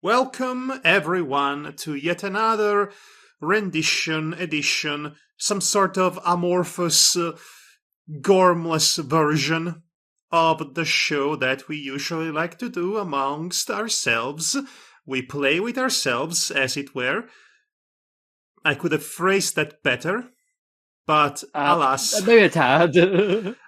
Welcome, everyone, to yet another edition, some sort of amorphous, gormless version of the show that we usually like to do amongst ourselves. We play with ourselves, as it were. I could have phrased that better, but alas... Maybe a tad.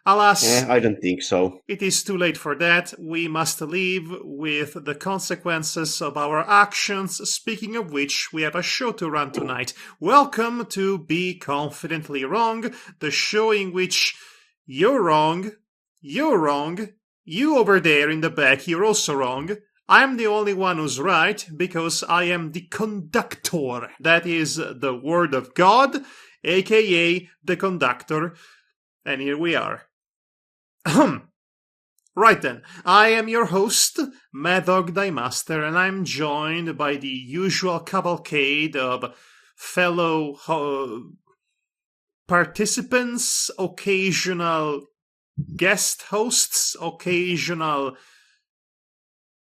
Alas, I don't think so. It is too late for that. We must live with the consequences of our actions. Speaking of which, we have a show to run tonight. Welcome to Be Confidently Wrong, the show in which you're wrong, you over there in the back, you're also wrong. I'm the only one who's right because I am the conductor. That is the word of God, aka the conductor. And here we are. Right then, I am your host, Madhog Master, and I'm joined by the usual cavalcade of fellow participants, occasional guest hosts, occasional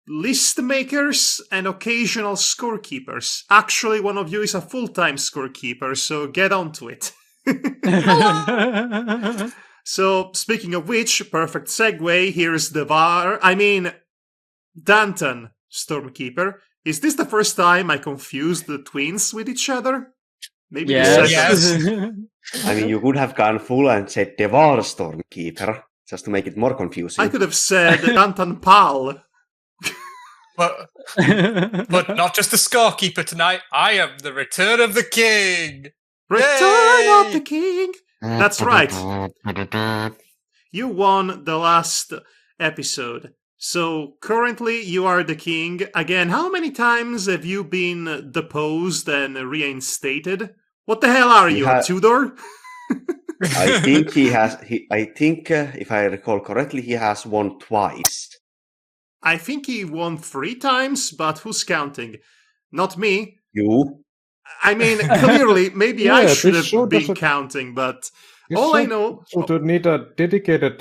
list makers, and occasional scorekeepers. Actually, one of you is a full-time scorekeeper, so get on to it. So, speaking of which, perfect segue, here's Danton, Stormkeeper. Is this the first time I confused the twins with each other? Maybe yes. I mean, you could have gone full and said Devar Stormkeeper, just to make it more confusing. I could have said Danton Pal. But not just the scorekeeper tonight. I am the Return of the King. Return of the King. That's right. You won the last episode. So currently you are the king. Again, how many times have you been deposed and reinstated? What the hell are you, a Tudor? I think he has. If I recall correctly, he has won twice. I think he won 3 times, but who's counting? Not me. You. I mean, clearly, maybe I should have been counting, but all I know... So to need a dedicated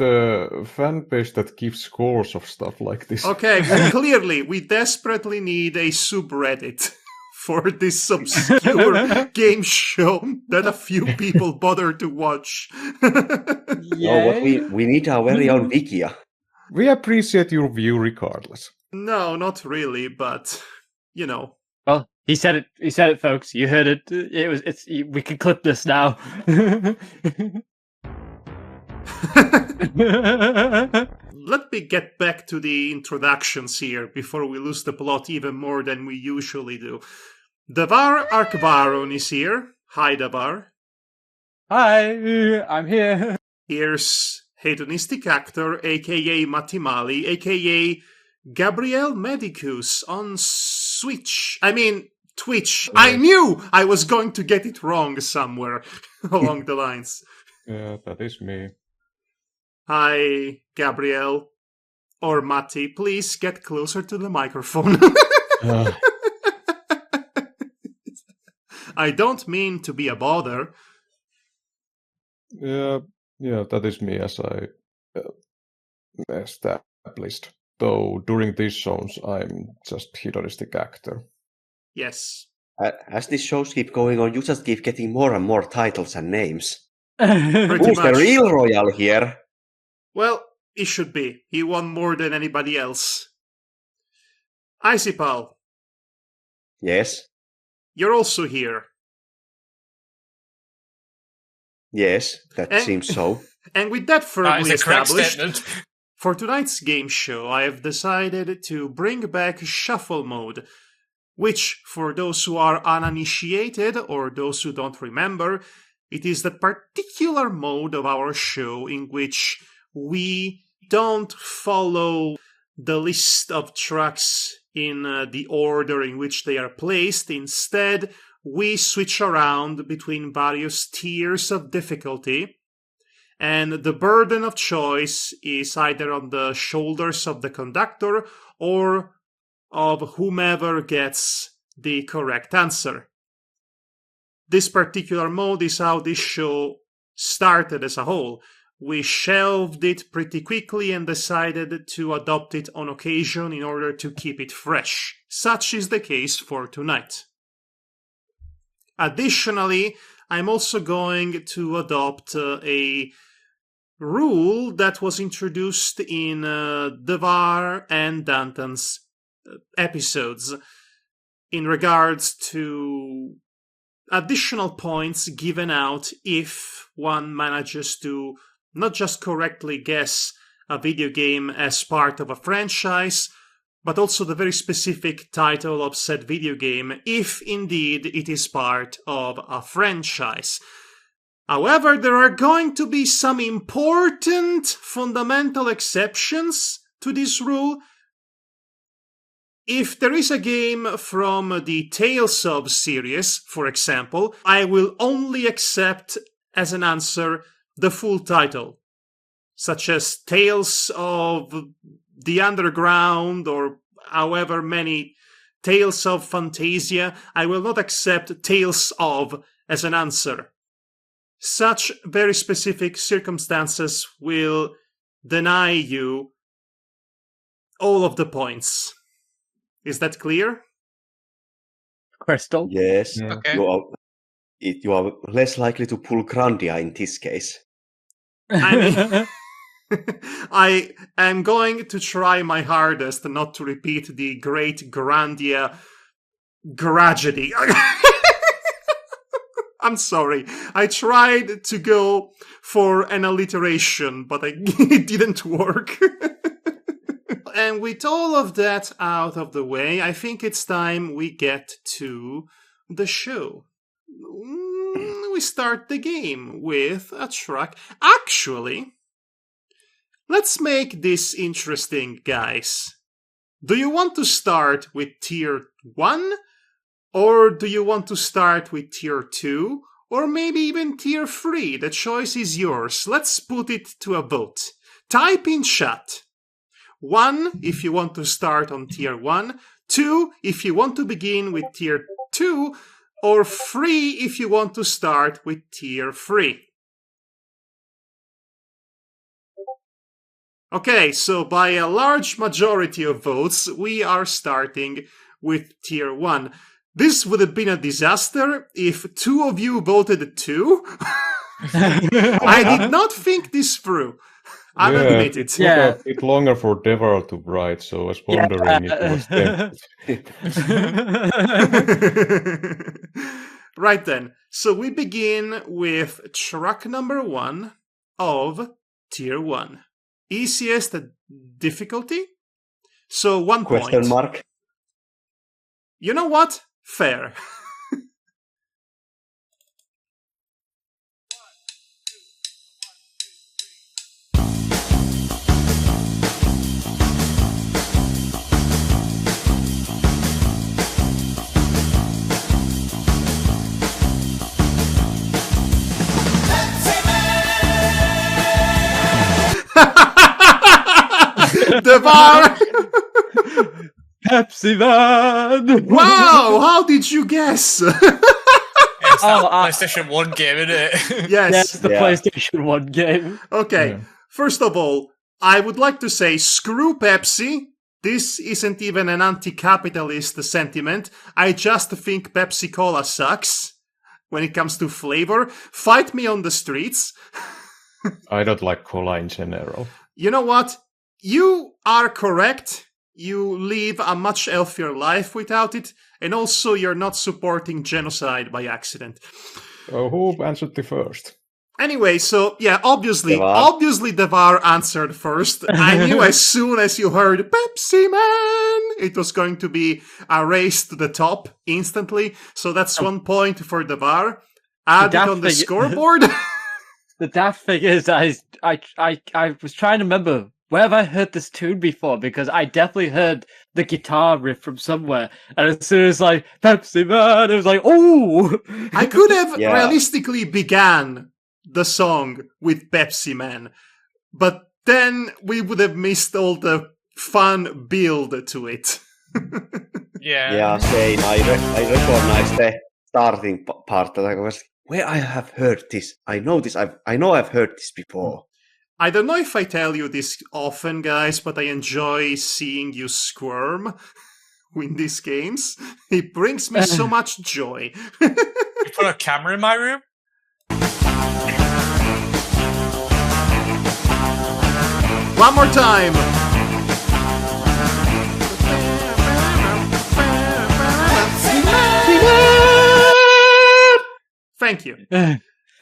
fan base that keeps scores of stuff like this. Okay, well, clearly, we desperately need a subreddit for this obscure game show that a few people bother to watch. No, we need our very own Wikia. We appreciate your view regardless. No, not really, but, you know. Well, he said it. He said it, folks. You heard it. We can clip this now. Let me get back to the introductions here before we lose the plot even more than we usually do. Davar Arkvaron is here. Hi, Davar. Hi, I'm here. Here's hedonistic actor, aka Matimali, aka Gabriel Medicus on Twitch. I knew I was going to get it wrong somewhere along the lines. Yeah, that is me. Hi, Gabriel. Or Matti, please get closer to the microphone. I don't mean to be a bother. Yeah, that is me, as I established. Though during these shows, I'm just hedonistic actor. Yes. As these shows keep going on, you just keep getting more and more titles and names. Pretty Who's much. the real royal here? Well, he should be. He won more than anybody else. Icipal. Yes. You're also here. Yes, that seems so. And with that firmly established, statement. For tonight's game show, I have decided to bring back Shuffle Mode, which, for those who are uninitiated or those who don't remember, it is the particular mode of our show in which we don't follow the list of tracks in the order in which they are placed. Instead, we switch around between various tiers of difficulty, and the burden of choice is either on the shoulders of the conductor or of whomever gets the correct answer. This particular mode is how this show started as a whole. we shelved it pretty quickly and decided to adopt it on occasion in order to keep it fresh. Such is the case for tonight. Additionally, I'm also going to adopt a rule that was introduced in Devar and Danton's episodes in regards to additional points given out if one manages to not just correctly guess a video game as part of a franchise, but also the very specific title of said video game, if indeed it is part of a franchise. However, there are going to be some important fundamental exceptions to this rule. If there is a game from the Tales of series, for example, I will only accept as an answer the full title, such as Tales of the Underground or however many Tales of Fantasia. I will not accept Tales of as an answer. Such very specific circumstances will deny you all of the points. Is that clear? Crystal. Yes. Yeah. Okay. You are less likely to pull Grandia in this case. I mean, I am going to try my hardest not to repeat the great Grandia tragedy. I'm sorry. I tried to go for an alliteration, but it didn't work. And with all of that out of the way, I think it's time we get to the show. We start the game with a track. Actually, let's make this interesting, guys. Do you want to start with tier 1? Or do you want to start with tier 2? Or maybe even tier 3? The choice is yours. Let's put it to a vote. Type in chat. 1 if you want to start on tier 1. 2 if you want to begin with tier 2. Or 3 if you want to start with tier 3. Okay, so by a large majority of votes, we are starting with tier 1. This would have been a disaster if 2 of you voted 2. I did not think this through. I'll admit it. It took a bit longer for Devar to write, so I was wondering if it was them. Right then. So we begin with track number 1 of tier 1. Easiest difficulty? So 1 point. Question mark? You know what? Fair. Devar! Pepsi Man! Wow! How did you guess? It's that PlayStation 1 game, isn't it? Yes. the PlayStation 1 game. Okay. Yeah. First of all, I would like to say screw Pepsi. This isn't even an anti-capitalist sentiment. I just think Pepsi Cola sucks when it comes to flavor. Fight me on the streets. I don't like cola in general. You know what? You are correct. You live a much healthier life without it. And also, you're not supporting genocide by accident. Who answered the first? Anyway, so yeah, obviously Devar. Devar answered first. I knew as soon as you heard Pepsi Man, it was going to be a race to the top instantly. So that's 1 point for Devar. Add it on the scoreboard. The daft thing is, I was trying to remember, where have I heard this tune before? Because I definitely heard the guitar riff from somewhere. And as soon as like, Pepsi Man, it was like, oh! I could have realistically began the song with Pepsi Man, but then we would have missed all the fun build to it. Yeah, same. I recognize the starting part that I was, where I have heard this. I know this. I know I've heard this before. I don't know if I tell you this often, guys, but I enjoy seeing you squirm in these games. It brings me so much joy. You put a camera in my room? One more time. Thank you.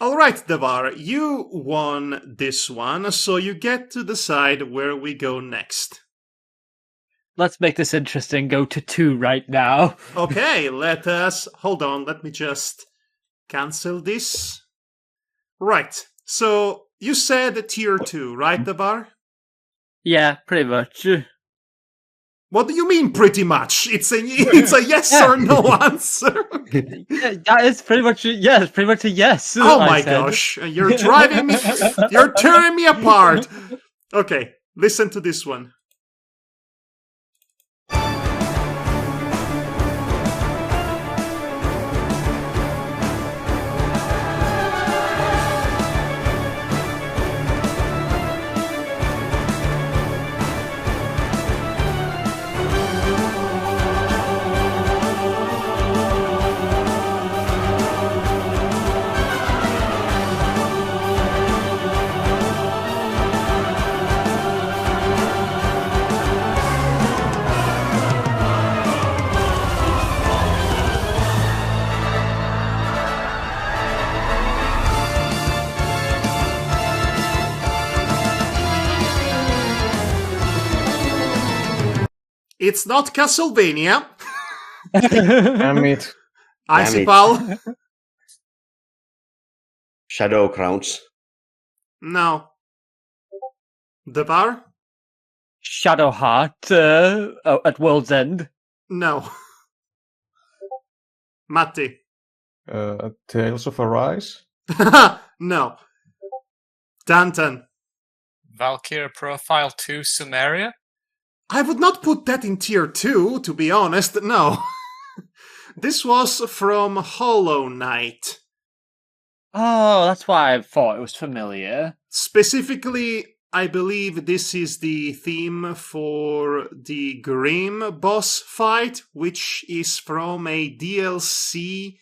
All right, Devar, you won this one, so you get to decide where we go next. Let's make this interesting. Go to 2 right now. Okay, let us... Hold on, let me just cancel this. Right, so you said tier 2, right, Devar? Yeah, pretty much. What do you mean, pretty much? It's a yes or no answer. Yeah, that is pretty much it's pretty much a yes. Oh I my said. gosh, you're driving me, you're tearing me apart. Okay, listen to this one. It's not Castlevania. Damn it. Icipal. Shadow Crowns. No. Devar? Shadowheart at World's End. No. Matti? Tales of Arise? No. Danton? Valkyria Profile 2 Sumeria? I would not put that in tier 2, to be honest, no. This was from Hollow Knight. Oh, that's why I thought it was familiar. Specifically, I believe this is the theme for the Grim boss fight, which is from a DLC,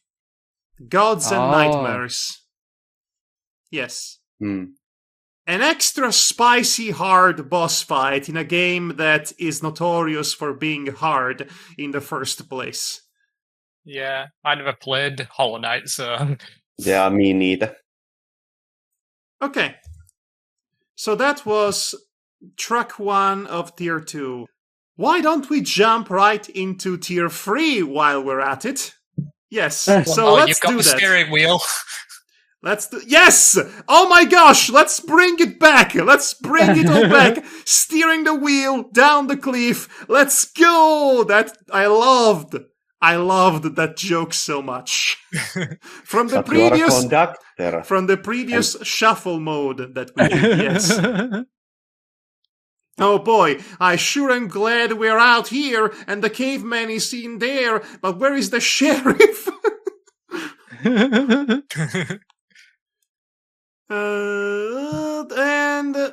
Gods and Nightmares. Yes. An extra spicy hard boss fight in a game that is notorious for being hard in the first place. Yeah, I never played Hollow Knight, so... Yeah, me neither. Okay. So that was track 1 of tier 2. Why don't we jump right into tier 3 while we're at it? Yes, so let's you've got do the that. steering wheel. Let's do... Yes! Oh my gosh! Let's bring it back! Let's bring it all back! Steering the wheel down the cliff. Let's go! That I loved that joke so much. From the previous shuffle mode that we did, yes. Oh boy, I sure am glad we're out here and the caveman is in there, but where is the sheriff?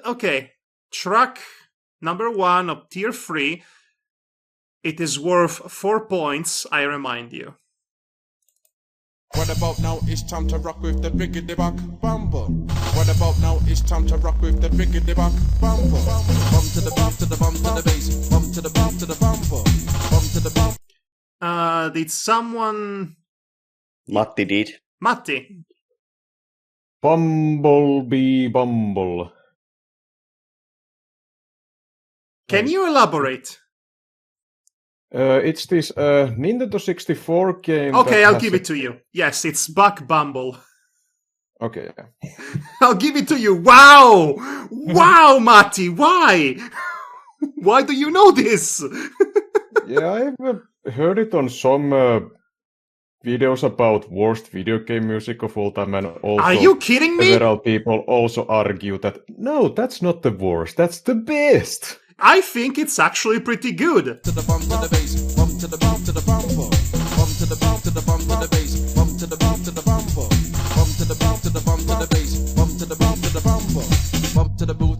Okay, track number 1 of tier 3. It is worth 4 points, I remind you. What about now? It's time to rock with the biggity buck bumper. What about now? It's time to rock with the biggity buck bumper. Bump to the bump to the bump to the bass. Bump to the bump to the bumper. Bump to the bump. Did someone... Matti did. Matti. Bumblebee Bumble. Can you elaborate? It's this Nintendo 64 game. Okay, I'll give it to you. Yes, it's Buck Bumble. Okay. I'll give it to you. Wow! Wow, Matti, why? Why do you know this? Yeah, I've heard it on some videos about worst video game music of all time, and also are you kidding me? Several people also argue that no, that's not the worst, that's the best. I think it's actually pretty good. To the bump to the bass. Bump to the bump to the bumper. Bump to the bump to the bump to the bass. Bump to the bump to the bumper. Bump to the bump to the bump to the bass. Bump to the bump to the bumper. Bump to the boot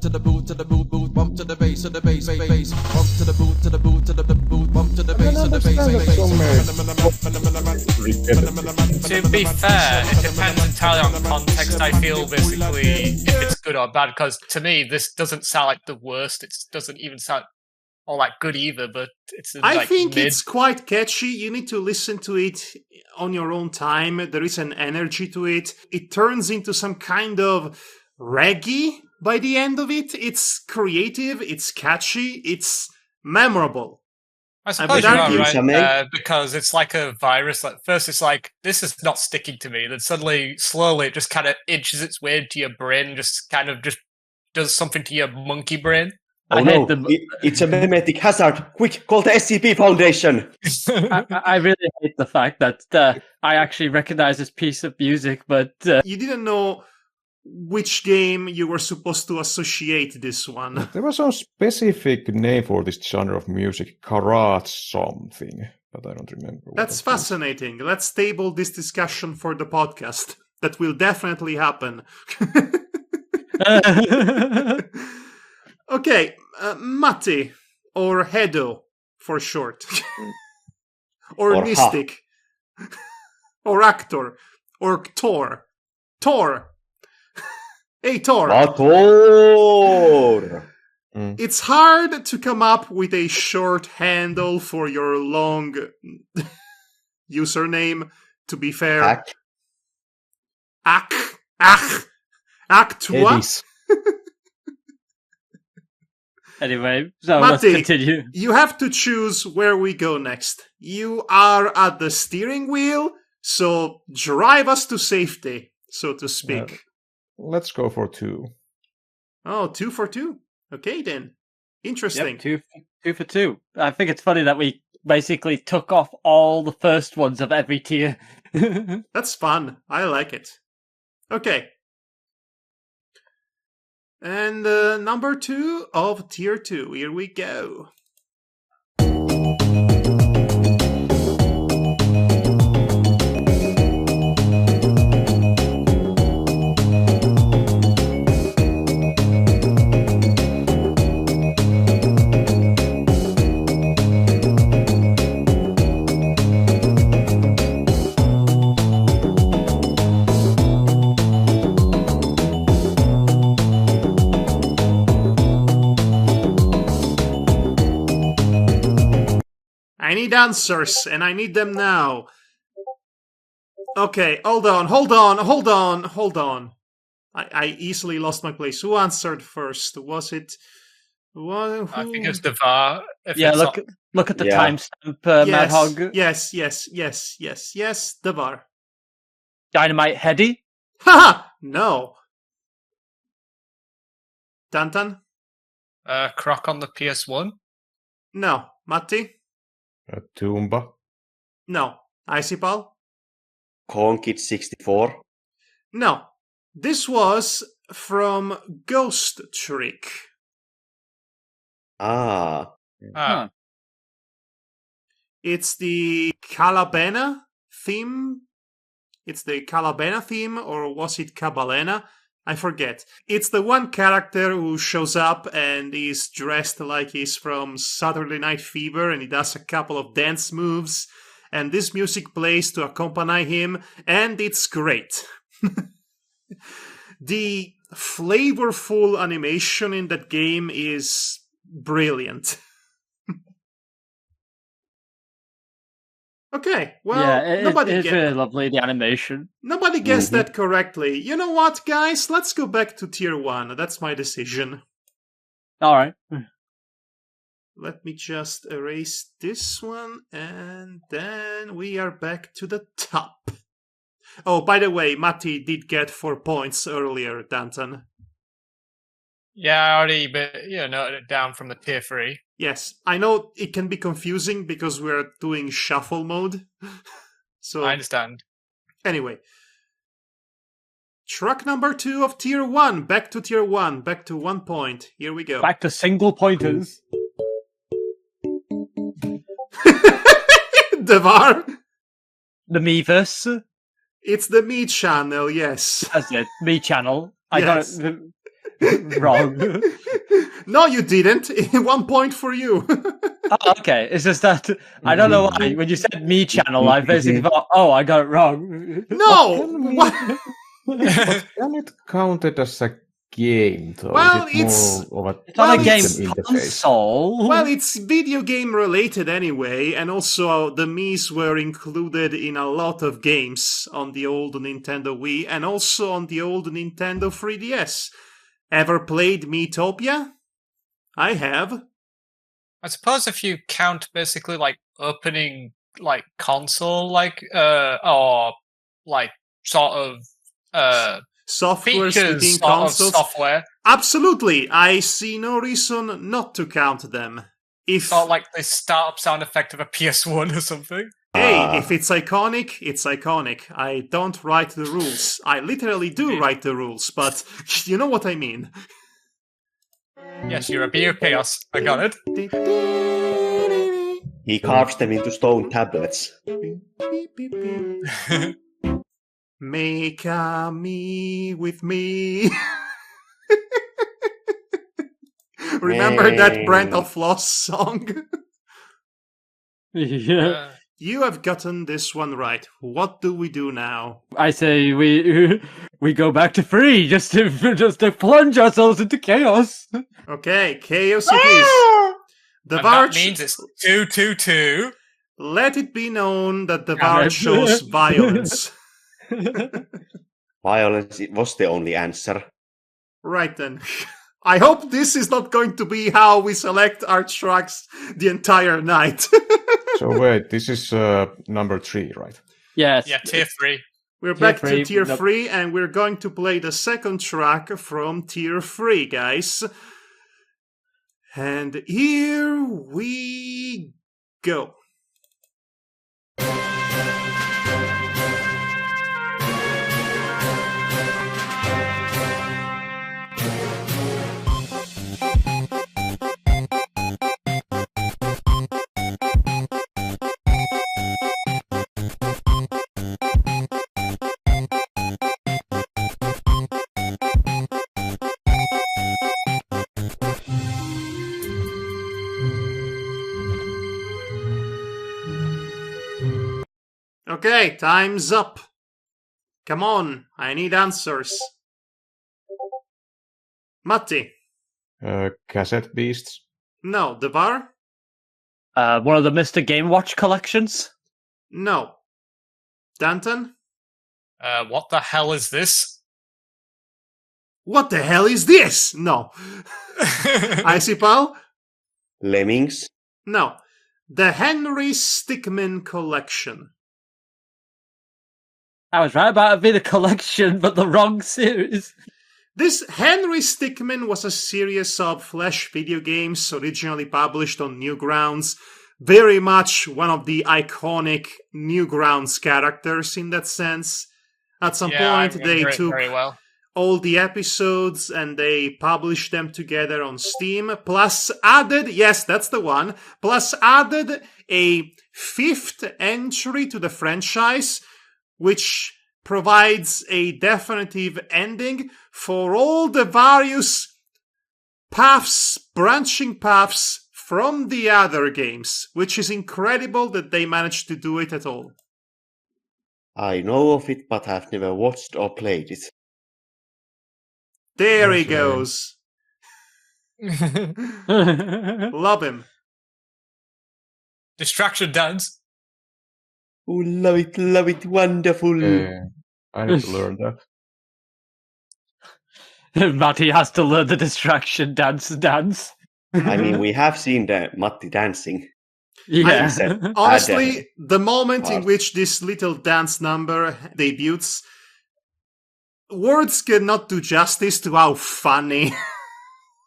To be fair, it depends entirely on context. I feel basically if it's good or bad. Because to me, this doesn't sound like the worst. It doesn't even sound all that good either. But it's I like think mid. it's quite catchy. You need to listen to it on your own time. There is an energy to it. It turns into some kind of reggae by the end of it. It's creative, it's catchy, it's memorable. I suppose would you are argue right, because it's like a virus. Like first, it's like this is not sticking to me. Then suddenly, slowly, it just kind of inches its way into your brain, just kind of just does something to your monkey brain. Oh no, it's a memetic hazard. Quick, call the SCP Foundation. I really hate the fact that I actually recognize this piece of music, but You didn't know which game you were supposed to associate this one. There was some specific name for this genre of music, garage something, but I don't remember. what That's that is. fascinating. Let's table this discussion for the podcast. That will definitely happen. Okay, Matti, or Hedo, for short. or Or Mystic. or Actor. Or Tor. Tor! Hey, Tor! Thor! It's hard to come up with a short handle for your long username, to be fair. Hack. Actua. Hades. Anyway, so Matti, let's continue. You have to choose where we go next. You are at the steering wheel, so drive us to safety, so to speak. Let's go for 2. Oh, 2 for 2. Okay, then. Interesting. Yep, two for 2. I think it's funny that we basically took off all the first ones of every tier. That's fun. I like it. Okay. And number 2 of tier 2. Here we go. I need answers, and I need them now. Okay, hold on. I easily lost my place. Who answered first? Was it... I think it's Devar. Yeah, look at the Yeah. timestamp, yes, Madhog. yes, Devar. Dynamite Heady. Haha! No. Tantan? Croc on the PS1. No. Matti? Toomba. No. Icipal? Conkid 64. No. This was from Ghost Trick. Ah. Huh. It's the Calabena theme. It's the Calabena theme, or was it Cabalena? I forget. It's the one character who shows up and is dressed like he's from Saturday Night Fever, and he does a couple of dance moves, and this music plays to accompany him, and it's great. The flavorful animation in that game is brilliant. Okay, well, yeah, nobody it's get- really lovely, the animation. Nobody guessed that correctly. You know what, guys? Let's go back to tier 1. That's my decision. Alright. Let me just erase this one, and then we are back to the top. Oh, by the way, Matti did get 4 points earlier, Danton. Yeah, I already noted it down from the tier 3. Yes, I know it can be confusing because we're doing shuffle mode. So I understand. anyway. Truck number 2 of tier 1. Back to tier 1. Back to 1 point. Here we go. Back to single pointers. Devar. The Miiverse. It's the Me channel, yes. That's it. Me channel. I Yes. got it wrong. No, you didn't. 1 point for you. Oh, okay, it's just that I don't know why. When you said me channel, I basically thought, oh, I got it wrong. No! Can we- What? But can it counted as a game, though? Well, Is it more of a It's on Well, a game system interface? console. Well, it's video game related anyway, and also the Mii's were included in a lot of games on the old Nintendo Wii and also on the old Nintendo 3DS. Ever played Miitopia? I have. I suppose if you count basically like opening like console or like sort of Software features speaking sort of consoles. software, Absolutely. I see no reason not to count them. If or like the startup sound effect of a PS1 or something. Hey, if it's iconic, it's iconic. I don't write the rules. I literally do write the rules, but you know what I mean. Yes, you're a beer chaos. I got it. He carves them into stone tablets. Make a me with me. Remember that Brental Floss song? Yeah. You have gotten this one right. What do we do now? I say we go back to 3 just to plunge ourselves into chaos. Okay, chaos it is. The And that Varge, means it's 2-2-2. let it be known that the Damn it. Varge shows violence. Violence was the only answer. Right then. I hope this is not going to be how we select our tracks the entire night. So wait, this is number 3, right? Yes. Yeah, tier 3. We're Tier back to three, tier nope. 3, and we're going to play the second track from tier 3, guys. And here we go. Okay, time's up. Come on, I need answers. Matti. Cassette Beasts. No. Devar? One of the Mr. Game Watch collections. No. Danton? What the hell is this? What the hell is this? No. Icipal? Lemmings. No. The Henry Stickmin Collection. I was right about it being a collection, but the wrong series. This Henry Stickmin was a series of Flash video games originally published on Newgrounds. Very much one of the iconic Newgrounds characters in that sense. At some I point, they remember it took very well. all the episodes and they published them together on Steam, plus added, yes, that's the one, plus added a 5th entry to the franchise, which provides a definitive ending for all the various paths, branching paths from the other games, which is incredible that they managed to do it at all. I know of it, but I've never watched or played it. There he Okay. goes. Love him. Distraction dance. Oh, love it, wonderful. I need to learn that. Matty has to learn the distraction dance. I mean, we have seen the Matti dancing. Yeah. Honestly, the moment in Art. which this little dance number debuts, words cannot do justice to how funny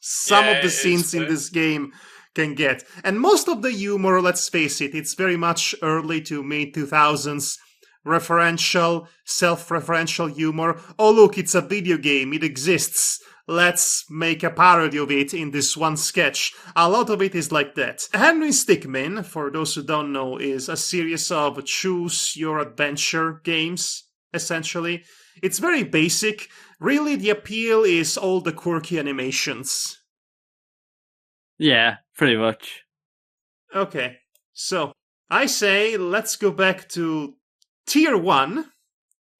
some Yeah, of the it is scenes in funny. this game can get. And most of the humor, let's face it, it's very much early to mid 2000s referential, self-referential humor. Oh, look, it's a video game, it exists. Let's make a parody of it in this one sketch. A lot of it is like that. Henry Stickmin, for those who don't know, is a series of choose your adventure games, essentially. It's very basic. Really, the appeal is all the quirky animations. Yeah, pretty much. Okay, so I say let's go back to Tier 1.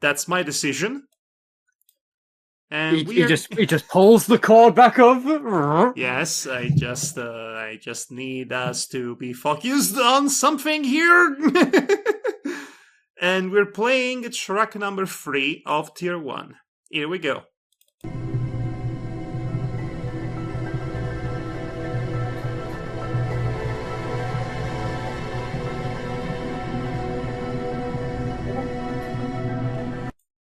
That's my decision. And He just pulls the cord back up. Yes, I just need us to be focused on something here. And we're playing track number 3 of Tier 1. Here we go.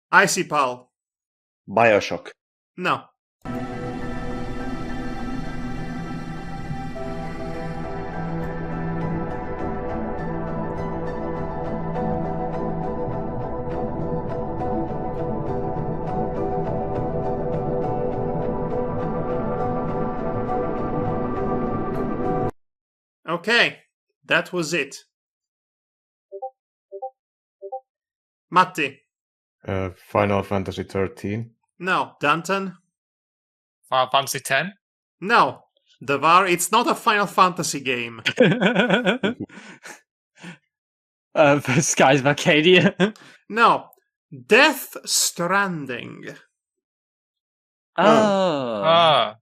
Icy Pal. Bioshock. No. Okay, that was it. Matti. Final Fantasy 13. No. Danton. Final Fantasy 10. No. Devar, it's not a Final Fantasy game. Skies of Arcadia. No. Death Stranding. Oh.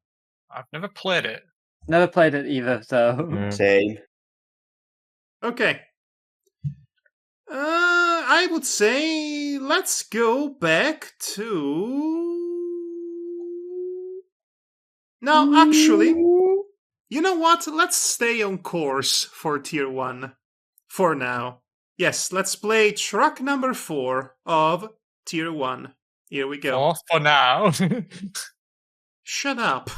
I've never played it. Never played it either, so. Yeah. Same. Okay. I would say let's go back to... No, actually, you know what? Let's stay on course for Tier 1 for now. Yes, let's play track number 4 of Tier 1. Here we go. For now. Shut up.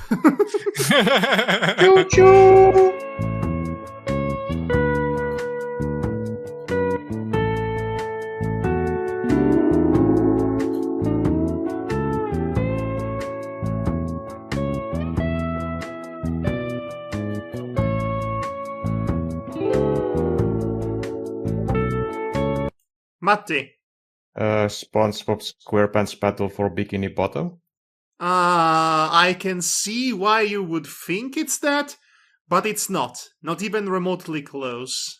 Matti. SpongeBob SquarePants Battle for Bikini Bottom. I can see why you would think it's that, but it's not. Not even remotely close.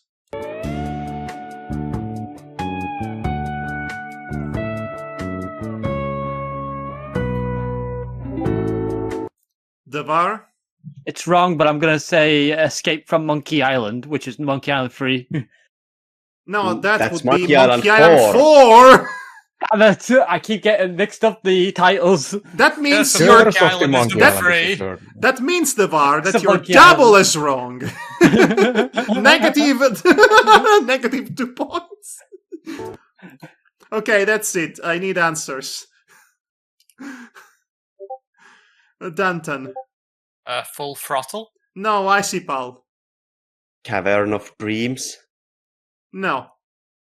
Devar? It's wrong, but I'm gonna say Escape from Monkey Island, which is Monkey Island 3. No, that That's would be Monkey Island Monkey Island 4! I keep getting mixed up the titles. That means so you're... Monkey Island is Monkey number Island three. is the third. That means, Devar, that It's a you're Monkey double Island. as wrong. Negative 2 points. Okay, that's it. I need answers. Danton. Full Throttle. No, Icy Pal. Cavern of Dreams. No.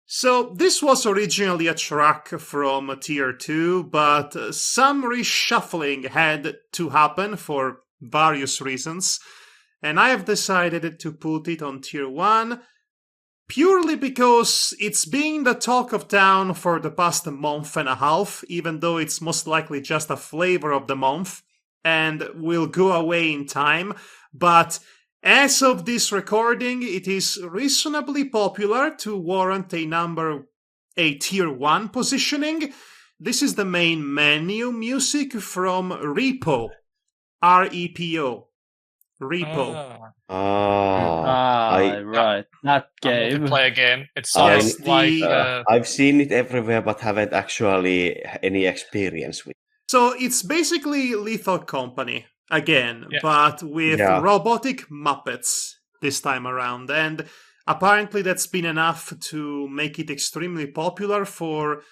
So, this was originally a track from Tier 2, but some reshuffling had to happen for various reasons, and I have decided to put it on Tier 1 purely because it's been the talk of town for the past month and a half, even though it's most likely just a flavor of the month, and will go away in time, but... As of this recording, it is reasonably popular to warrant a Tier 1 positioning. This is the main menu music from Repo. R-E-P-O. Repo. Right. That A game. multiplayer game. It Yes, sounds like I've seen it everywhere, but haven't actually any experience with. So it's basically Lethal Company again, Yeah. but with Yeah. robotic Muppets this time around. And apparently that's been enough to make it extremely popular for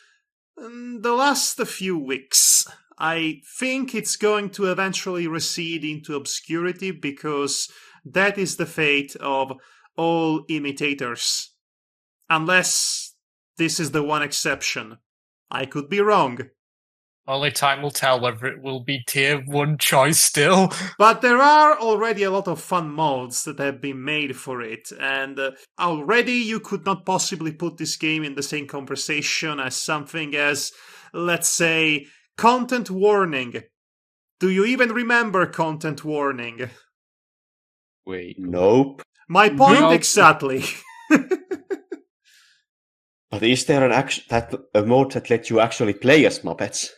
the last few weeks. I think it's going to eventually recede into obscurity because that is the fate of all imitators. Unless this is the one exception. I could be wrong. only time will tell whether it will be Tier 1 choice still. But there are already a lot of fun mods that have been made for it, and already you could not possibly put this game in the same conversation as something as, let's say, Content Warning. Do you even remember Content Warning? Wait. Nope. My point Nope. exactly. But is there a mode that lets you actually play as Muppets?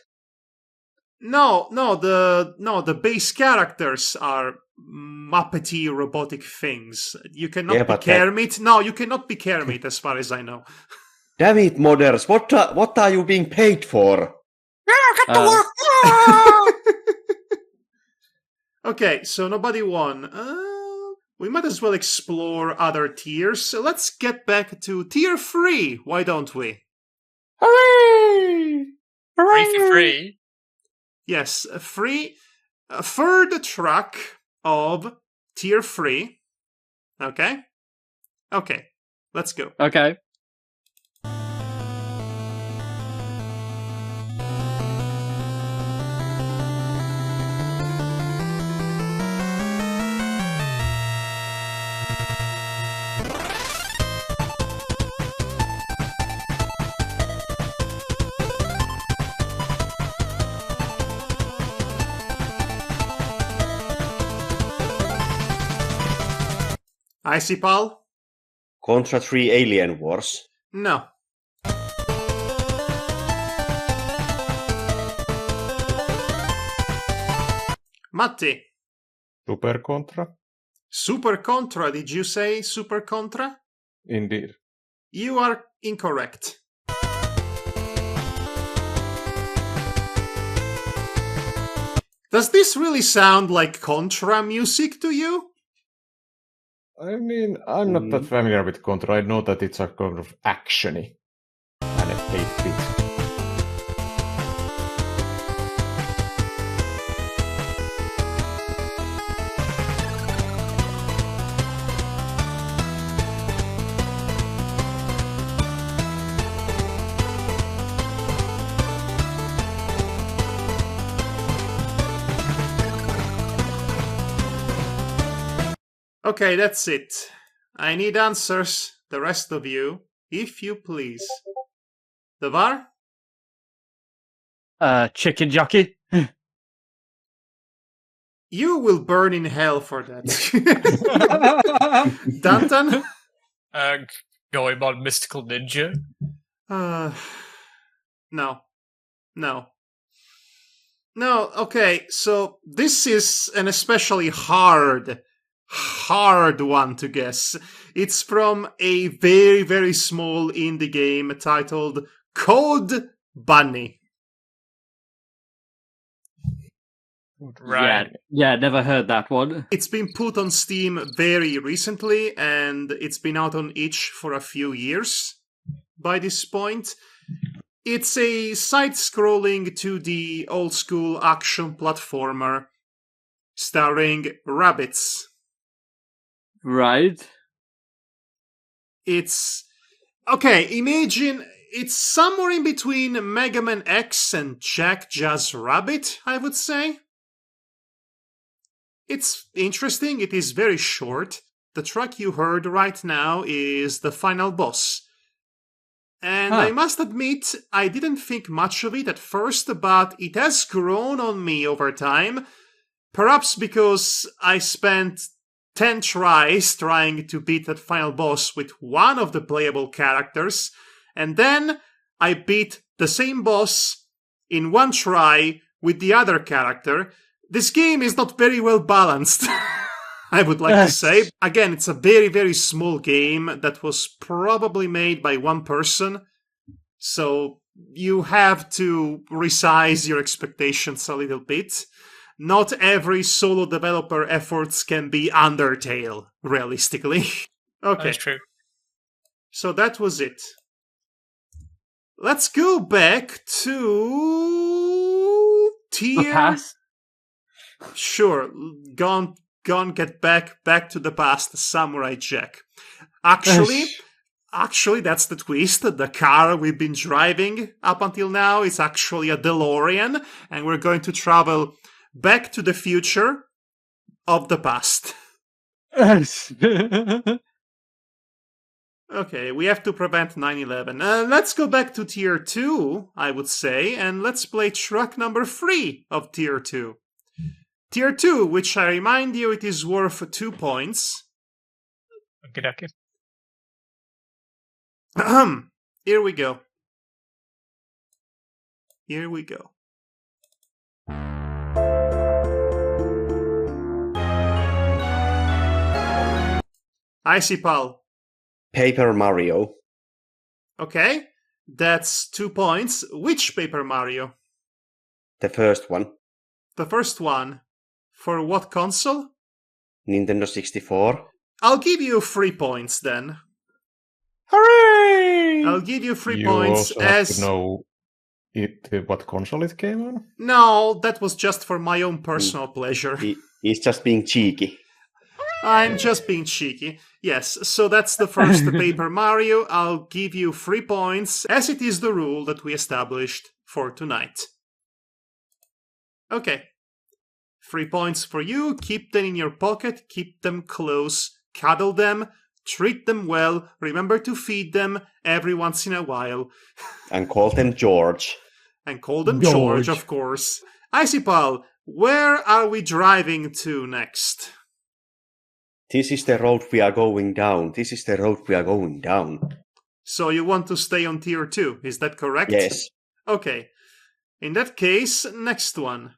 No, the base characters are Muppety robotic things. You cannot Yeah, be but that- Kermit. No, you cannot be Kermit as far as I know. Damn it, modders! What are you being paid for? Okay, so nobody won. We might as well explore other tiers. So let's get back to tier 3, why don't we? Hooray! Free for free. Yes, a third track of tier 3. Okay? Okay, let's go. Okay. Icy Pal? Contra 3 Alien Wars. No. Matti? Super Contra? Super Contra, did you say Super Contra? Indeed. You are incorrect. Does this really sound like Contra music to you? I mean, I'm not that familiar with Contra. I know that it's a kind of actiony and a 8-bit. Okay, that's it. I need answers, the rest of you, if you please. Devar? Chicken jockey. You will burn in hell for that. Danton? Going on Mystical Ninja. No. No, okay, so this is an especially hard one to guess. It's from a very, very small indie game titled Code Bunny. Right. Yeah, never heard that one. It's been put on Steam very recently, and it's been out on itch for a few years by this point. It's a side-scrolling 2D old-school action platformer starring rabbits. Right. It's... Okay, imagine it's somewhere in between Mega Man X and Jack Jazz Rabbit, I would say. It's interesting, it is very short. The track you heard right now is the final boss. And I must admit, I didn't think much of it at first, but it has grown on me over time. Perhaps because I spent 10 tries trying to beat that final boss with one of the playable characters, and then I beat the same boss in one try with the other character. This game is not very well balanced, I would like to say. Again, it's a very, very small game that was probably made by one person, so you have to resize your expectations a little bit. Not every solo developer efforts can be Undertale, realistically. Okay. That's true. So that was it. Let's go back to tier... Pass. Sure, gone, get back to the past, Samurai Jack. Actually, that's the twist. The car we've been driving up until now is actually a DeLorean, and we're going to travel back to the future of the past. Okay, we have to prevent 9/11. Let's go back to tier 2, I would say, and let's play track number 3 of tier 2. Tier 2, which I remind you, it is worth 2 points. Okay. Here we go. Here we go. Icy Pal. Paper Mario. Okay, that's 2 points. Which Paper Mario? The first one. The first one. For what console? Nintendo 64. I'll give you 3 points then. Hooray! I'll give you 3 You points also have as... to know what console it came on. No, that was just for my own personal pleasure. He's just being cheeky. I'm just being cheeky. Yes, so that's the first Paper Mario. I'll give you 3 points, as it is the rule that we established for tonight. Okay. 3 points for you. Keep them in your pocket. Keep them close. Cuddle them. Treat them well. Remember to feed them every once in a while. And call them George. And call them George, of course. Icy Pal, where are we driving to next? This is the road we are going down. This is the road we are going down. So you want to stay on tier 2, is that correct? Yes. Okay. In that case, next one.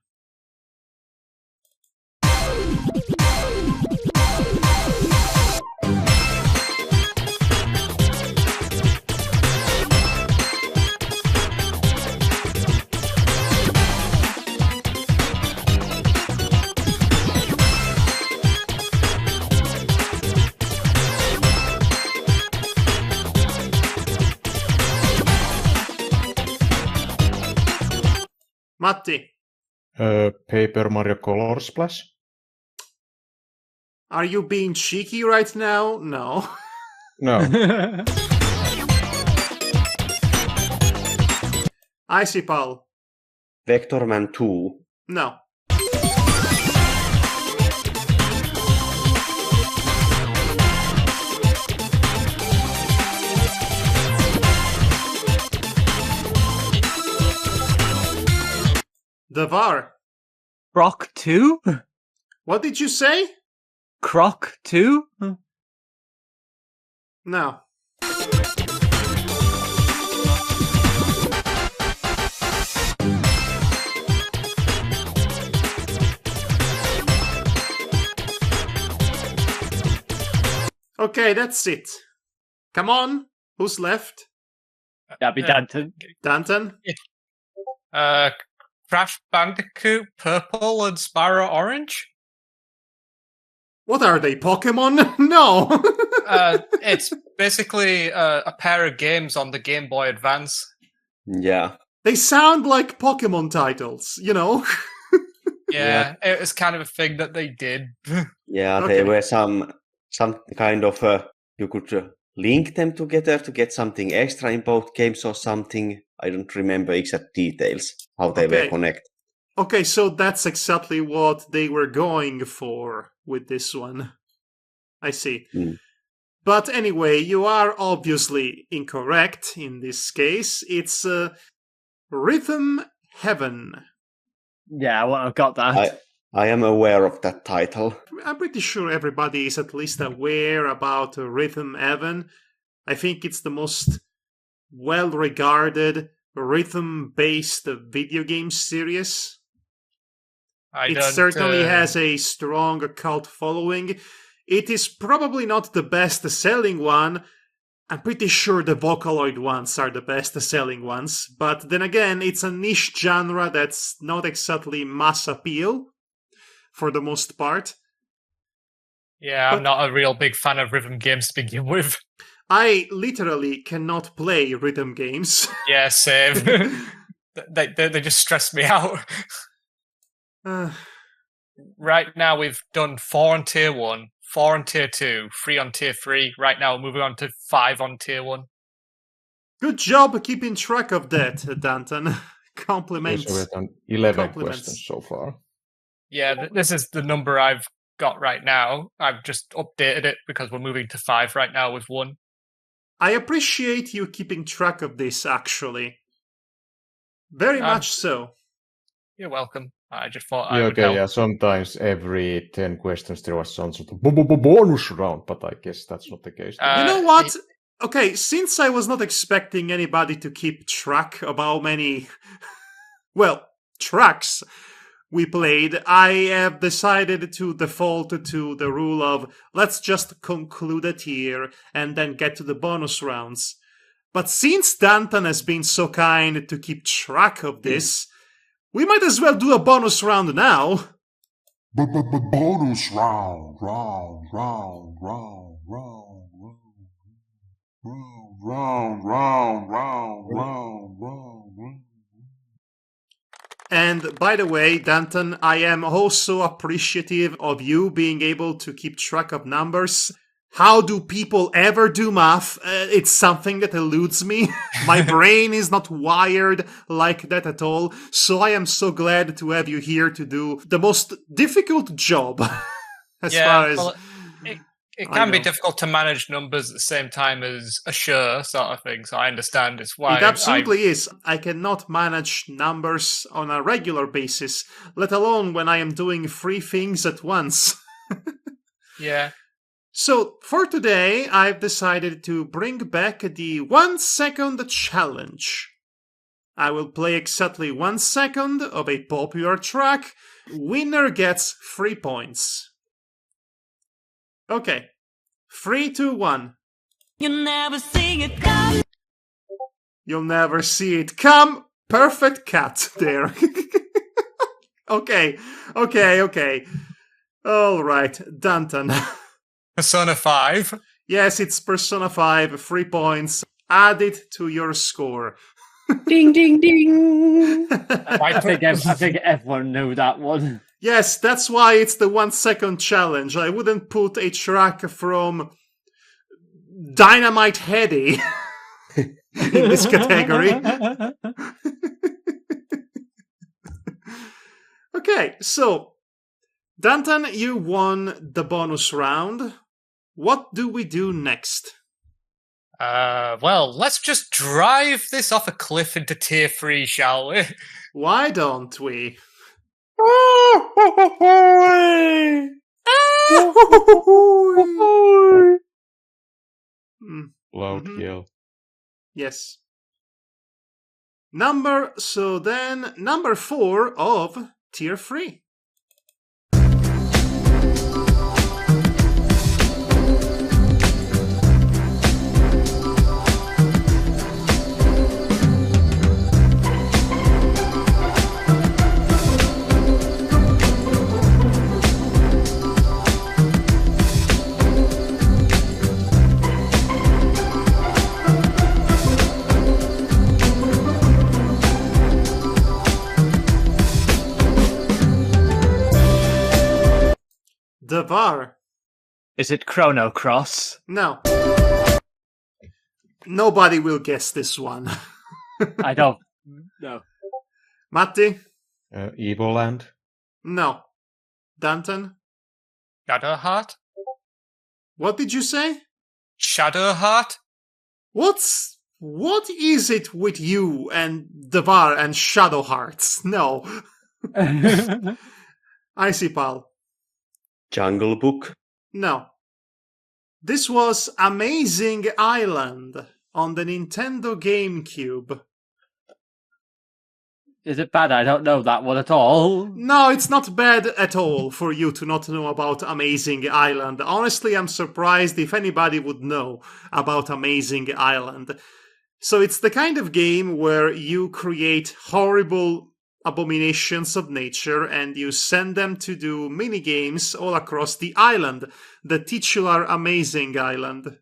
Matti, Paper Mario Color Splash. are you being cheeky right now? No. No. Icy Pal, Vector Man 2. no. The VAR. Croc 2? What did you say? Croc 2? No. Okay, that's it. Come on. Who's left? That'd be Danton. Danton? Crash Bandicoot Purple and Spyro Orange. What are they, Pokemon? No. It's basically a pair of games on the Game Boy Advance. Yeah. They sound like Pokemon titles, you know? Yeah, it was kind of a thing that they did. Yeah, Okay. there were some kind of you could link them together to get something extra in both games or something. I don't remember exact details how they were Okay. connected. Okay, so that's exactly what they were going for with this one. I see. Mm. But anyway, you are obviously incorrect in this case. It's Rhythm Heaven. Yeah, well, I've got that. I am aware of that title. I'm pretty sure everybody is at least aware about Rhythm Heaven. I think it's the most well-regarded rhythm-based video game series. It certainly has a strong cult following. It is probably not the best-selling one. I'm pretty sure the Vocaloid ones are the best-selling ones. But then again, it's a niche genre that's not exactly mass appeal, for the most part. Yeah, I'm not a real big fan of rhythm games to begin with. I literally cannot play rhythm games. Yeah, same. they just stress me out. Right now, we've done 4 on tier 1, 4 on tier 2, 3 on tier 3. Right now, we're moving on to 5 on tier 1. Good job keeping track of that, Danton. Compliments. So we've done 11 Compliments. questions so far. Yeah, this is the number I've got right now. I've just updated it because we're moving to 5 right now with 1. I appreciate you keeping track of this, actually. Very much so. You're welcome. I just thought Yeah, I would okay, help. yeah. Sometimes every 10 questions there was some sort of bonus round, but I guess that's not the case. You know Uh, what? Okay, since I was not expecting anybody to keep track of how many, well, tracks we played, I have decided to default to the rule of let's just conclude it here and then get to the bonus rounds. But since Danton has been so kind to keep track of this, we might as well do a bonus round now. Bonus round. And by the way, Danton, I am also appreciative of you being able to keep track of numbers. How do people ever do math? It's something that eludes me. My brain is not wired like that at all. So I am so glad to have you here to do the most difficult job. As far as well, it I can be know. difficult to manage numbers at the same time as a sure sort of thing. So I understand it's why it absolutely is. I cannot manage numbers on a regular basis, let alone when I am doing 3 things at once. Yeah. So, for today, I've decided to bring back the 1 second challenge. I will play exactly 1 second of a popular track. Winner gets 3 points. Okay. 3, 2, 1. You'll never see it come. You'll never see it come. Perfect cat there. Okay. All right, Danton. Persona 5. Yes, it's Persona 5, 3 points. Add it to your score. Ding, ding, ding. Why I think everyone knew that one. Yes, that's why it's the 1 second challenge. I wouldn't put a track from Dynamite Heady in this category. Okay, so Danton, you won the bonus round. What do we do next? Well, let's just drive this off a cliff into tier 3, shall we? Why don't we? Hmm. Loud Mhm. yell. Yes. Number 4 of tier 3. The VAR. Is it Chrono Cross? No. Nobody will guess this one. I don't know. Matti? Evoland. No. Danton? Shadowheart? What did you say? Shadowheart? What is it with you and Devar and Shadow Hearts? No. Icy Pal? Jungle Book. No. This was Amazing Island on the Nintendo GameCube. Is it bad? I don't know that one at all. No, it's not bad at all for you to not know about Amazing Island. Honestly, I'm surprised if anybody would know about Amazing Island. So it's the kind of game where you create horrible abominations of nature and you send them to do mini games all across the island, the titular Amazing Island.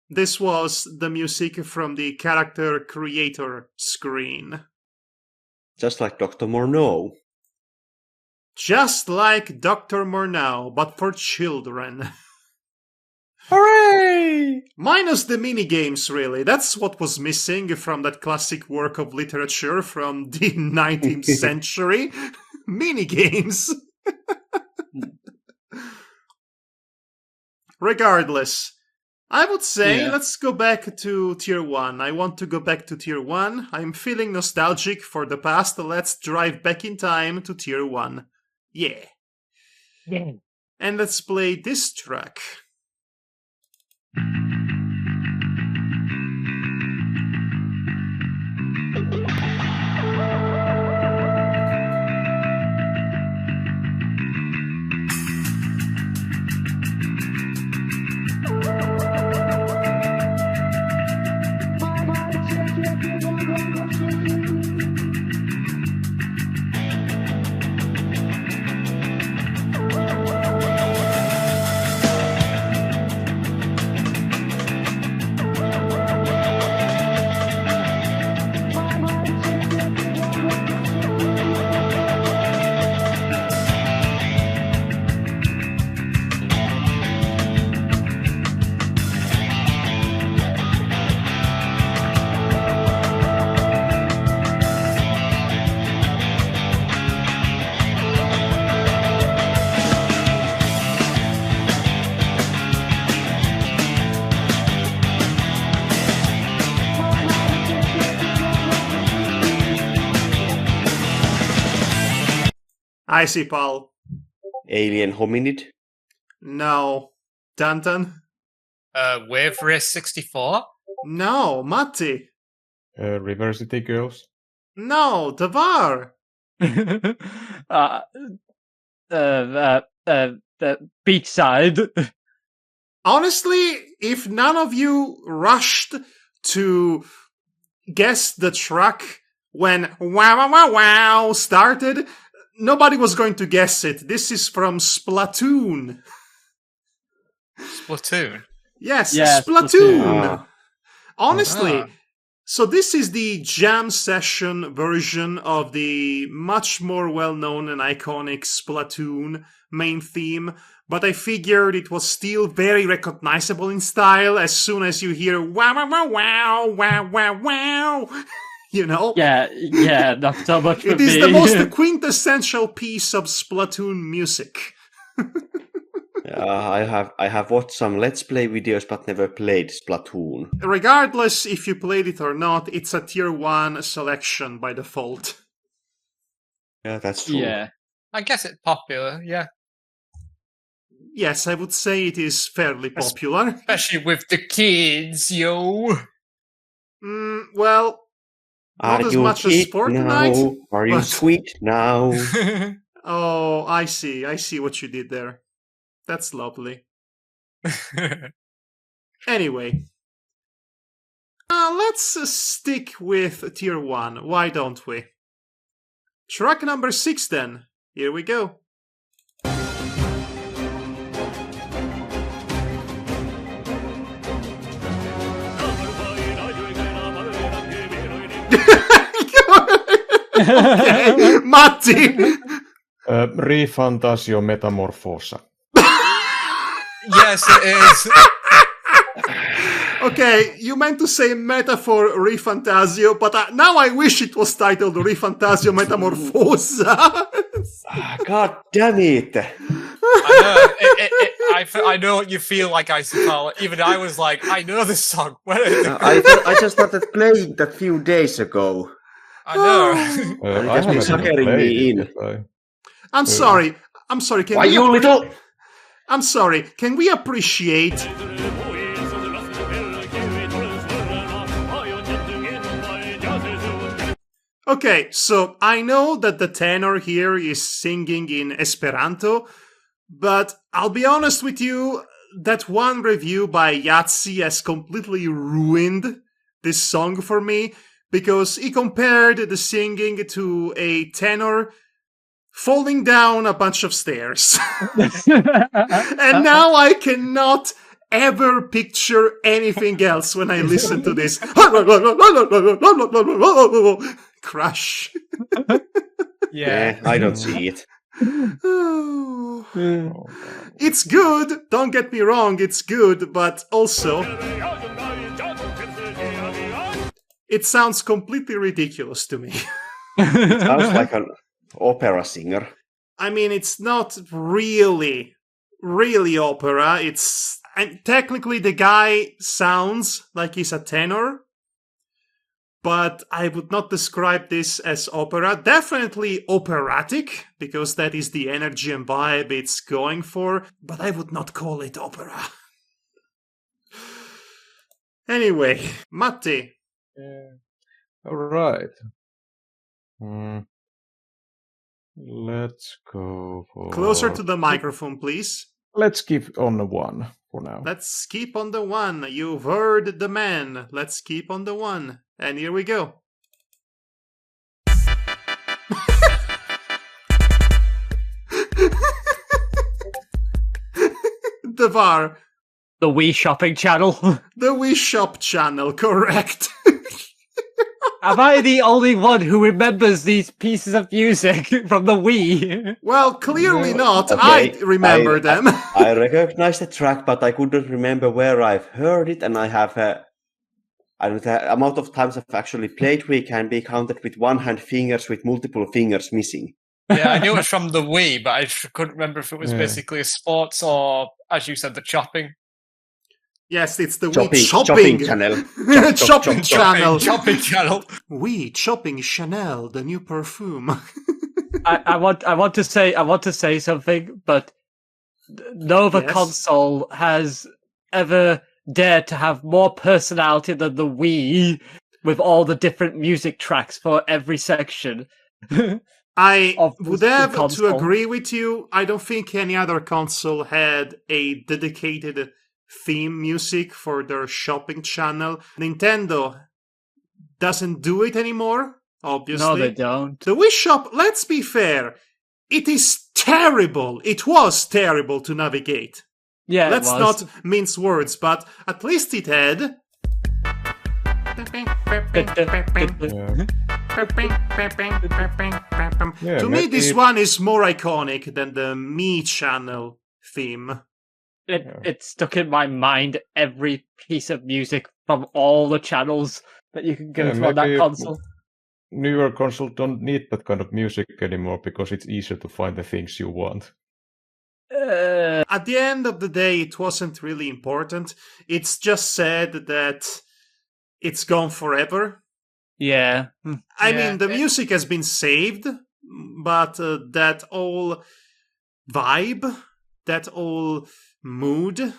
This was the music from the character creator screen. Just like Dr. Morneau. Just like Dr. Murnau, but for children. Hooray! Minus the minigames, really. That's what was missing from that classic work of literature from the 19th century. Minigames. Regardless, I would say Yeah. let's go back to tier 1. I want to go back to tier 1. I'm feeling nostalgic for the past. Let's drive back in time to tier 1. Yeah. Yeah. And let's play this track. I see, Paul. Alien hominid. No. Danton? Wave Race 64? No. Matti? River City Girls. No. Davar? Beachside. Honestly, if none of you rushed to guess the track when wow wow wow wow started, nobody was going to guess it. This is from Splatoon. Splatoon? Yes, Yeah, Splatoon. Splatoon. Honestly, Ah. so this is the jam session version of the much more well-known and iconic Splatoon main theme, but I figured it was still very recognizable in style as soon as you hear wow wow wow wow wow wow wow. You know? Yeah, not so much for It is me. the most quintessential piece of Splatoon music. I have watched some Let's Play videos but never played Splatoon. Regardless if you played it or not, it's a tier 1 selection by default. Yeah, that's true. Yeah. I guess it's popular, yeah. Yes, I would say it is fairly popular. Especially with the kids, yo. Well, not Are as you much as sweet Fortnite. now? Are you but- sweet now? Oh, I see what you did there. That's lovely. Anyway. Let's stick with tier 1, why don't we? Track number 6 then. Here we go. Okay, Matti! Rifantasio Metamorphosa. Yes, it is. Okay, you meant to say metaphor Rifantasio, but now I wish it was titled Rifantasio Metamorphosa. God damn it! I know what you feel like, Isopal. Even I was like, I know this song. Where is it? I just started playing that few days ago. I know. It I has been haven't suckering played me it in. yet. I'm sorry. Can Why we you little? I'm sorry. Can we appreciate? Okay, so I know that the tenor here is singing in Esperanto, but I'll be honest with you, that one review by Yahtzee has completely ruined this song for me, because he compared the singing to a tenor falling down a bunch of stairs. And now I cannot ever picture anything else when I listen to this. Crash. Yeah. I don't see it. It's good, don't get me wrong, it's good, but also it sounds completely ridiculous to me. Sounds like an opera singer. I mean, it's not really opera. It's And technically, the guy sounds like he's a tenor, but I would not describe this as opera. Definitely operatic, because that is the energy and vibe it's going for, but I would not call it opera. Anyway, Matti. All right. Let's go for... Closer to the microphone, please. Let's keep on the 1 for now. Let's keep on the 1. You've heard the man. Let's keep on the 1. And here we go. The VAR. The Wii shopping channel. The Wii Shop channel, correct. Am I the only one who remembers these pieces of music from the Wii? Well, clearly not. Okay, I remember them. I recognize the track, but I couldn't remember where I've heard it, and I have the amount of times I've actually played Wii can be counted with one-hand fingers with multiple fingers missing. Yeah, I knew it was from the Wii, but I couldn't remember if it was Yeah. basically a sports or, as you said, the chopping. Yes, it's the Chopping Wii Shopping channel. Shopping channel. Chopping channel. Wii Shopping Chanel, the new perfume. I want to say something, but no other Yes? console has ever dared to have more personality than the Wii, with all the different music tracks for every section. I Of would the have to console. agree with you. I don't think any other console had a dedicated theme music for their shopping channel. Nintendo doesn't do it anymore, obviously. No, they don't. The Wii Shop, let's be fair, it is terrible. It was terrible to navigate. Yeah, Let's it was. not mince words, but at least it had. Yeah, To me, this maybe- one is more iconic than the Me channel theme. It's stuck in my mind, every piece of music from all the channels that you can go Yeah, to on that maybe- console. Newer consoles don't need that kind of music anymore because it's easier to find the things you want. At the end of the day, it wasn't really important. It's just said that it's gone forever. Yeah. I Yeah, mean, the it- music has been saved, but that whole vibe, that whole mood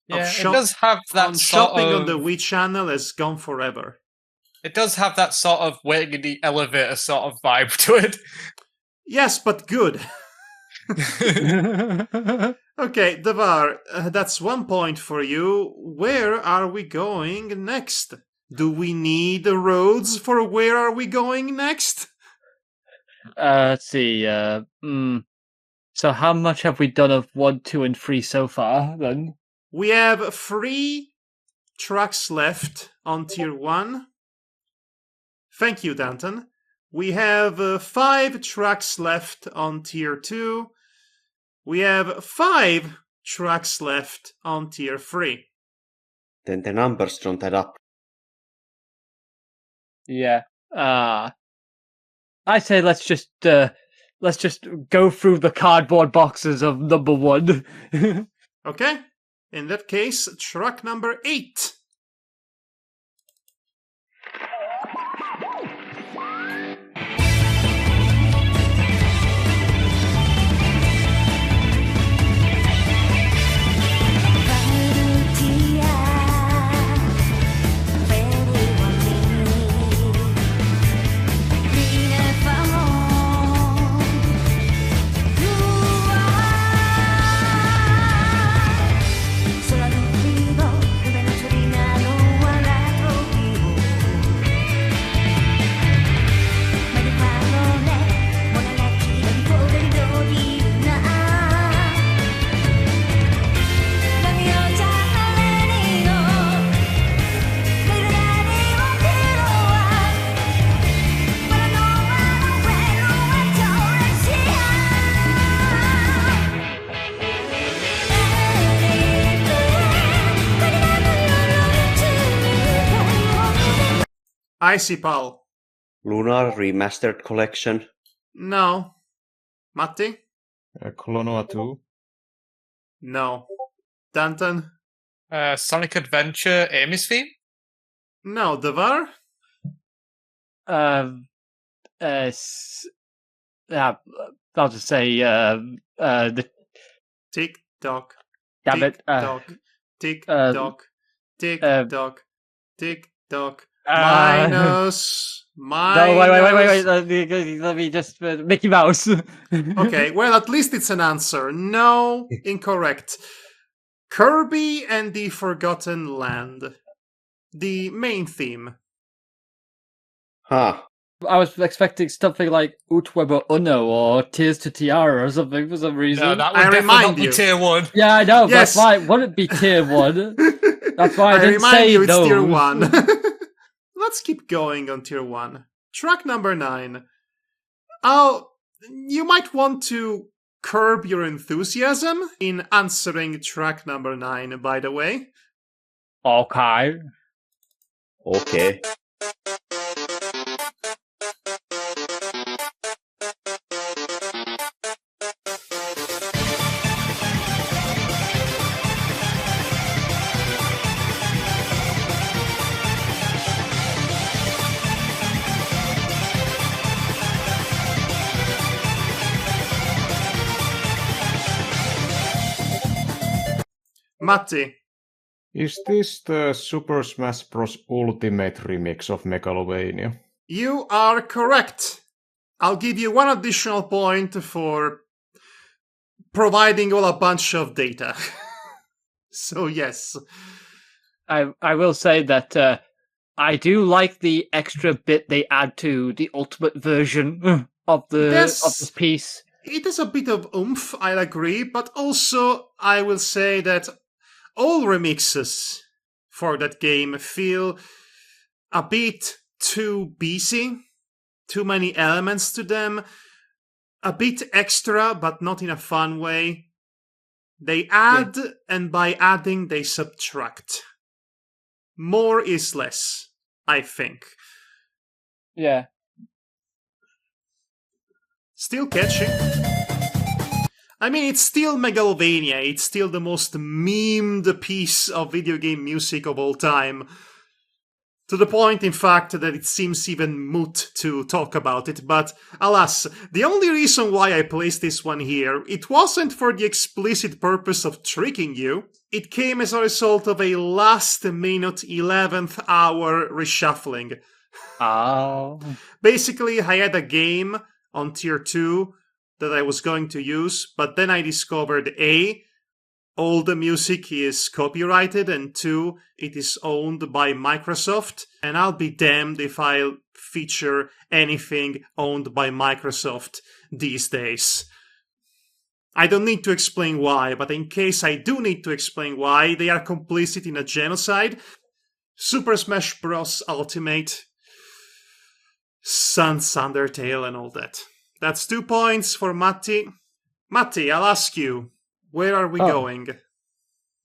Yeah, shop- it does have that on sort shopping of... on the Wii channel has gone forever. It does have that sort of waiting in the elevator sort of vibe to it. Yes, but good. Okay, Devar, that's 1 point for you. Where are we going next? Do we need the roads for where are we going next? Let's see. So how much have we done of 1, 2, and 3 so far, then? We have 3 tracks left on Tier 1. Thank you, Danton. We have 5 tracks left on Tier 2. We have 5 tracks left on Tier 3. Then the numbers don't add up. Yeah. I say let's just go through the cardboard boxes of number 1. Okay? In that case, track number 8. Icy Pal. Lunar Remastered Collection. No. Matti? Clonoa 2. No. Danton? Sonic Adventure Amy's theme? No, Devar? Yeah, I'll just say the Tick tock. damn Tick it. tock. Tick uh, tock. Tick uh, tock. Tick tock. uh, Minus. No, wait. Let me just Mickey Mouse. Okay, well, at least it's an answer. No, incorrect. Kirby and the Forgotten Land. The main theme. Huh. I was expecting something like Utwebo Uno or Tears to Tiara or something for some reason. No, that I would definitely remind not be you. tier 1. Yeah, I know. Yes. That's why it wouldn't be tier 1. That's why I didn't remind say you it's tier those. 1. Let's keep going on tier 1. Track number 9. Oh, you might want to curb your enthusiasm in answering track number 9, by the way. Okay. Okay. Matti. Is this the Super Smash Bros. Ultimate remix of Megalovania? You are correct. I'll give you one additional point for providing all a bunch of data. So, yes. I will say that I do like the extra bit they add to the ultimate version of this piece. It is a bit of oomph, I'll agree, but also I will say that all remixes for that game feel a bit too busy, too many elements to them, a bit extra, but not in a fun way. They add, and by adding, they subtract. More is less, I think. Yeah. Still catchy. I mean, it's still Megalovania. It's still the most memed piece of video game music of all time. To the point, in fact, that it seems even moot to talk about it. But alas, the only reason why I placed this one here, it wasn't for the explicit purpose of tricking you. It came as a result of a last-minute 11th hour reshuffling. Oh. Basically, I had a game on tier 2 that I was going to use, but then I discovered A, all the music is copyrighted, and 2, it is owned by Microsoft, and I'll be damned if I'll feature anything owned by Microsoft these days. I don't need to explain why, but in case I do need to explain why, they are complicit in a genocide. Super Smash Bros. Ultimate, Sans Undertale, and all that. That's 2 points for Matti. Matti, I'll ask you, where are we going?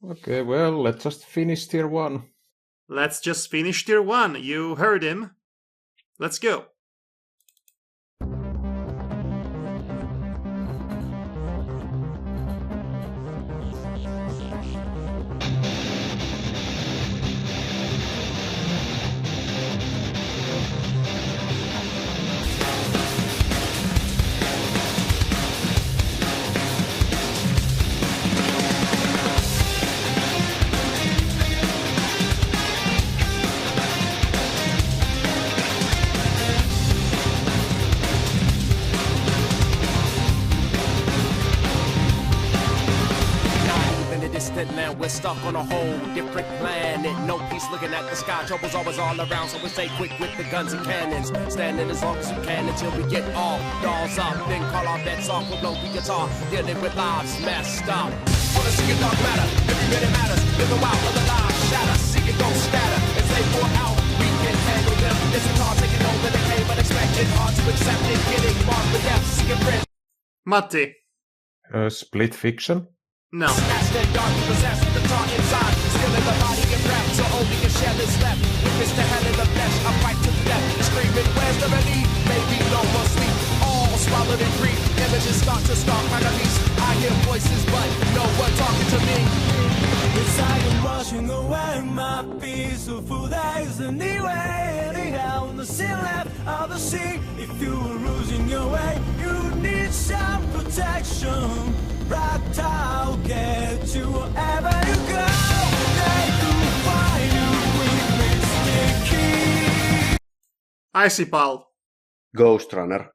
Okay, well, let's just finish tier 1. Let's just finish tier 1. You heard him. Let's go. Now we're stuck on a whole different planet. No peace looking at the sky. Trouble's always all around, so we stay quick with the guns and cannons. Standing as long as you can until we get all dolls up. Then call our bets off with low guitar. Dealing with lives messed up. Wanna see it dark matter, every minute matters. Live a while, other lives shatter. See it don't scatter. As they pour out, we can handle them. It's a car taking over the came unexpected. Hard to accept it, getting marked with death. See it red. Matti. Split Fiction? No. Smashed and dark, possessed with the thought inside. Still in the body and breath, so only a shell is left. With Mr. Hell in the flesh, I fight to the death. Screaming, where's the relief? Maybe no more sleep. All swallowed in grief. Images start to stalk my release. I hear voices, but no one talking to me. losing away my peaceful days anyway. Anyhow, nothing left of the sea. If you were losing your way, you need some protection. Right, I'll get you wherever you go. They could find you with sticky. I see, pal. Ghost Runner.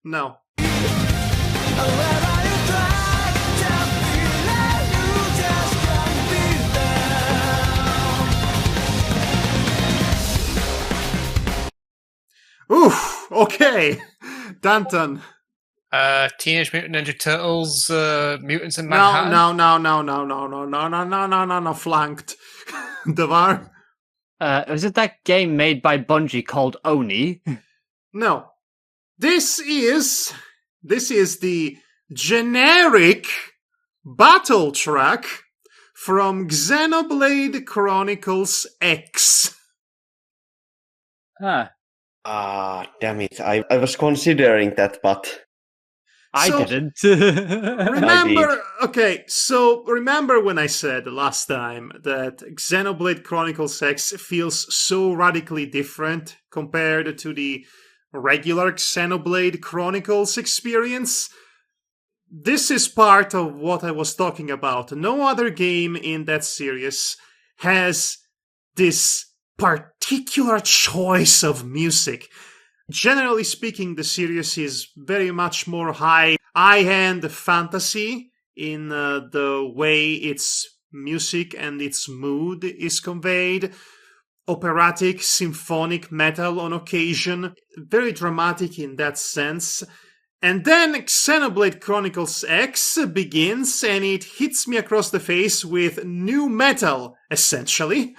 No. Wherever you try, just feel like you just can't be there. Oof. Okay. Danton. Teenage Mutant Ninja Turtles, Mutants in No, Manhattan. no. Flanked. Devar. Was it that game made by Bungie called Oni? No. This is the generic battle track from Xenoblade Chronicles X. Huh. Ah, damn it. I was considering that, but I So- didn't. Remember when I said last time that Xenoblade Chronicles X feels so radically different compared to the regular Xenoblade Chronicles experience? This is part of what I was talking about. No other game in that series has this particular choice of music. Generally speaking, the series is very much more high-end fantasy in the way its music and its mood is conveyed. Operatic, symphonic metal on occasion. Very dramatic in that sense. And then Xenoblade Chronicles X begins and it hits me across the face with new metal, essentially.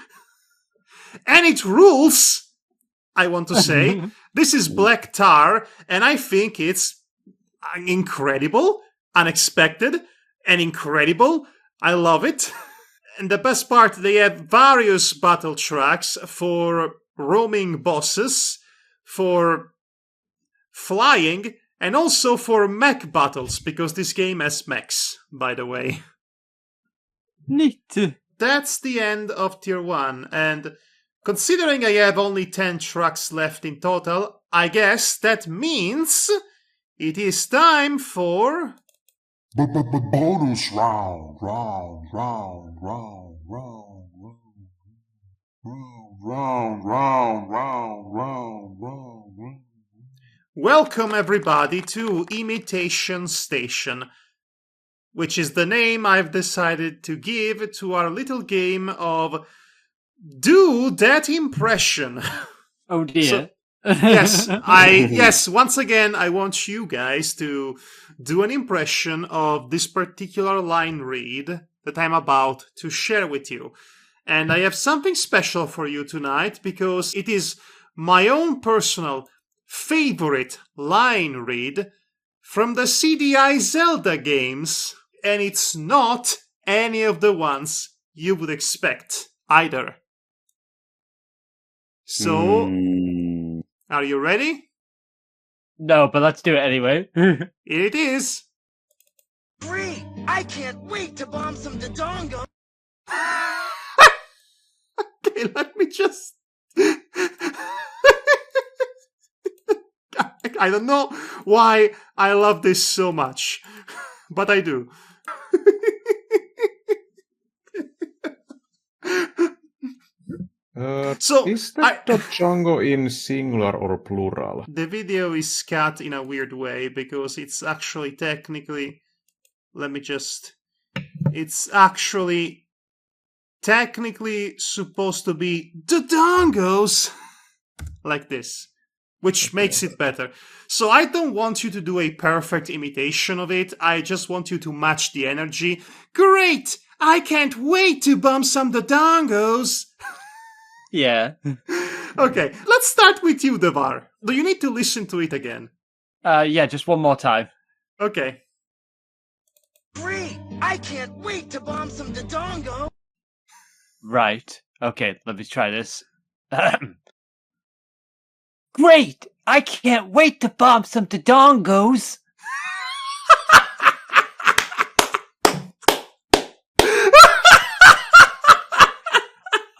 And it rules, I want to say. This is Black Tar, and I think it's incredible, unexpected, and incredible. I love it. And the best part, they have various battle tracks for roaming bosses, for flying, and also for mech battles, because this game has mechs, by the way. Neat. That's the end of Tier 1, and considering I have only 10 tracks left in total, I guess that means it is time for... Bonus round. Welcome everybody to Imitation Station, which is the name I've decided to give to our little game of Do That Impression. Oh dear. Yes, once again, I want you guys to do an impression of this particular line read that I'm about to share with you. And I have something special for you tonight because it is my own personal favorite line read from the CDI Zelda games, and it's not any of the ones you would expect either. So, are you ready? No, but let's do it anyway. Here it is. Great! I can't wait to bomb some Dodongo! Okay, let me just... I don't know why I love this so much, but I do. So, Is that Django in singular or plural? The video is cut in a weird way because it's actually technically... It's actually technically supposed to be Dodongos like this, which makes it better. So I don't want you to do a perfect imitation of it. I just want you to match the energy. Great! I can't wait to bump some Dodongos! Yeah. Okay, let's start with you, Devar. Do you need to listen to it again? Yeah, just one more time. Okay. Great! I can't wait to bomb some Dodongo! Right. Okay, let me try this. Great! I can't wait to bomb some Dodongos!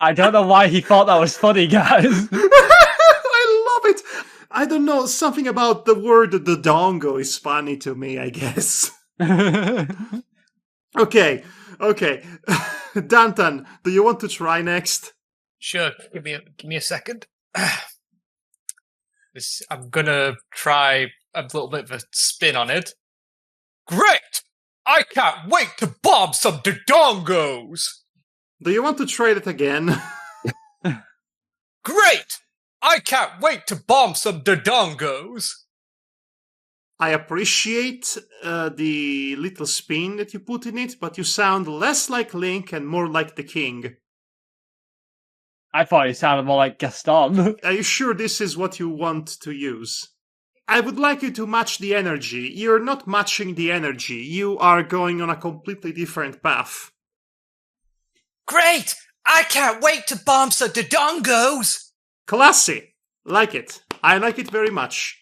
I don't know why he thought that was funny, guys. I love it. I don't know, something about the word dodongo is funny to me, I guess. Okay. Dantan, do you want to try next? Sure, give me a second. I'm gonna try a little bit of a spin on it. Great! I can't wait to bomb some dodongos! Do you want to try it again? Great! I can't wait to bomb some dodongos! I appreciate the little spin that you put in it, but you sound less like Link and more like the king. I thought he sounded more like Gaston. Are you sure this is what you want to use? I would like you to match the energy. You're not matching the energy. You are going on a completely different path. Great! I can't wait to bomb some dodongos! Classy. Like it. I like it very much.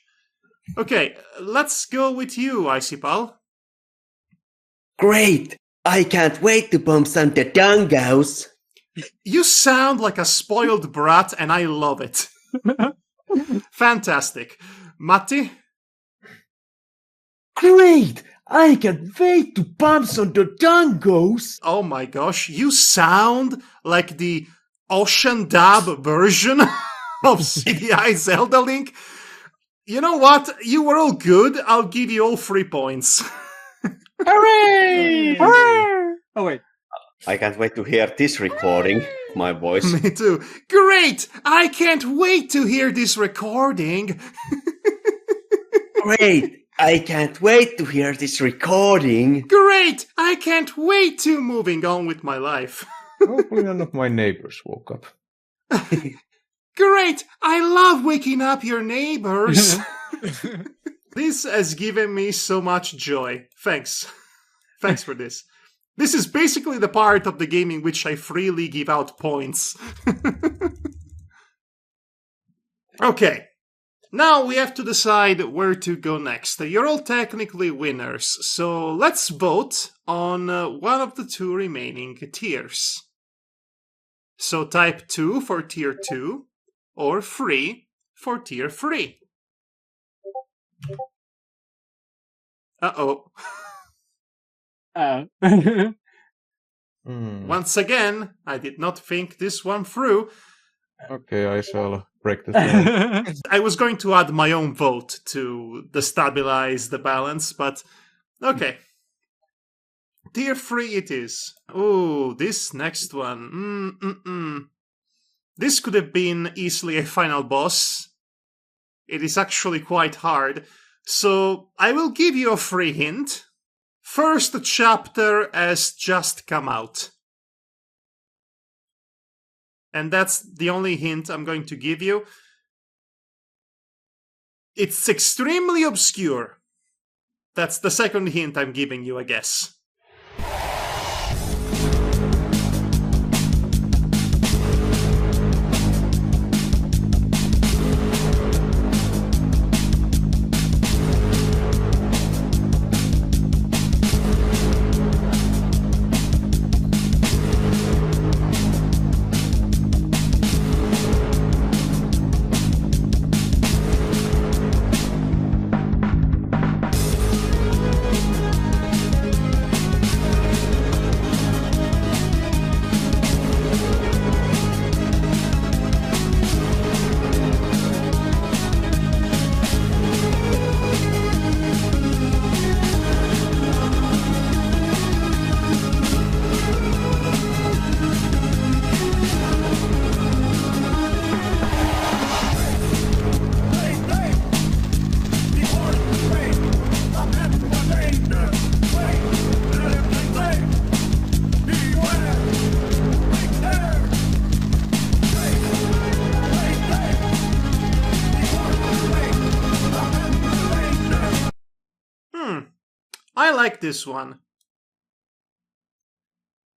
Okay, let's go with you, Icy Pal. Great! I can't wait to bomb some dodongos. You sound like a spoiled brat, and I love it. Fantastic. Matti? Great! I can't wait to bomb some dodongos. Oh my gosh, you sound like the Ocean Dab version of CDI Zelda Link. You know what? You were all good. I'll give you all 3 points. Hooray! Hooray! Oh, wait. I can't wait to hear this recording, my voice. Me too. Great! I can't wait to hear this recording. Great! I can't wait to hear this recording. Great! I can't wait to moving on with my life. Hopefully none of my neighbors woke up. Great! I love waking up your neighbors. This has given me so much joy. Thanks. Thanks for this. This is basically the part of the game in which I freely give out points. Okay. Now we have to decide where to go next. You're all technically winners, so let's vote on one of the 2 remaining tiers. So type 2 for tier 2, or 3 for tier 3. Uh-oh. Once again, I did not think this one through. Okay, I shall break the tie. I was going to add my own vote to destabilize the balance, but okay. Tier 3 it is. Oh, this next one. This could have been easily a final boss. It is actually quite hard. So I will give you a free hint. First chapter has just come out. And that's the only hint I'm going to give you. It's extremely obscure. That's the second hint I'm giving you, I guess. I like this one.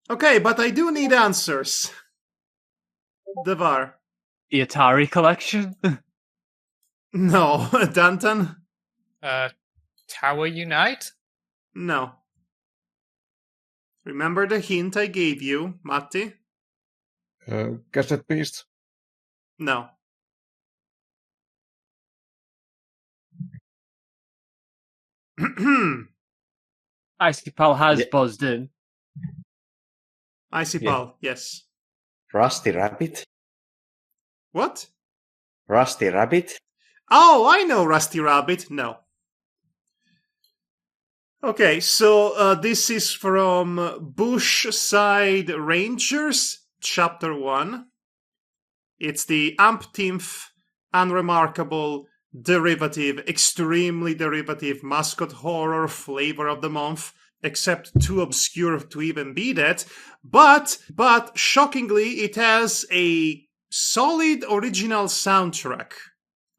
Okay, but I do need answers. Devar. The Atari collection? No. Dantan? Tower Unite? No. Remember the hint I gave you, Matti? Cassette Beasts? No. Icy Pal has Yeah. buzzed in. Icy Yeah. Pal, yes. Rusty Rabbit? What? Rusty Rabbit? Oh, I know Rusty Rabbit. No. Okay, so this is from Bushside Rangers, Chapter 1. It's the umpteenth unremarkable, derivative, extremely derivative mascot horror flavor of the month, except too obscure to even be that. But shockingly, it has a solid original soundtrack.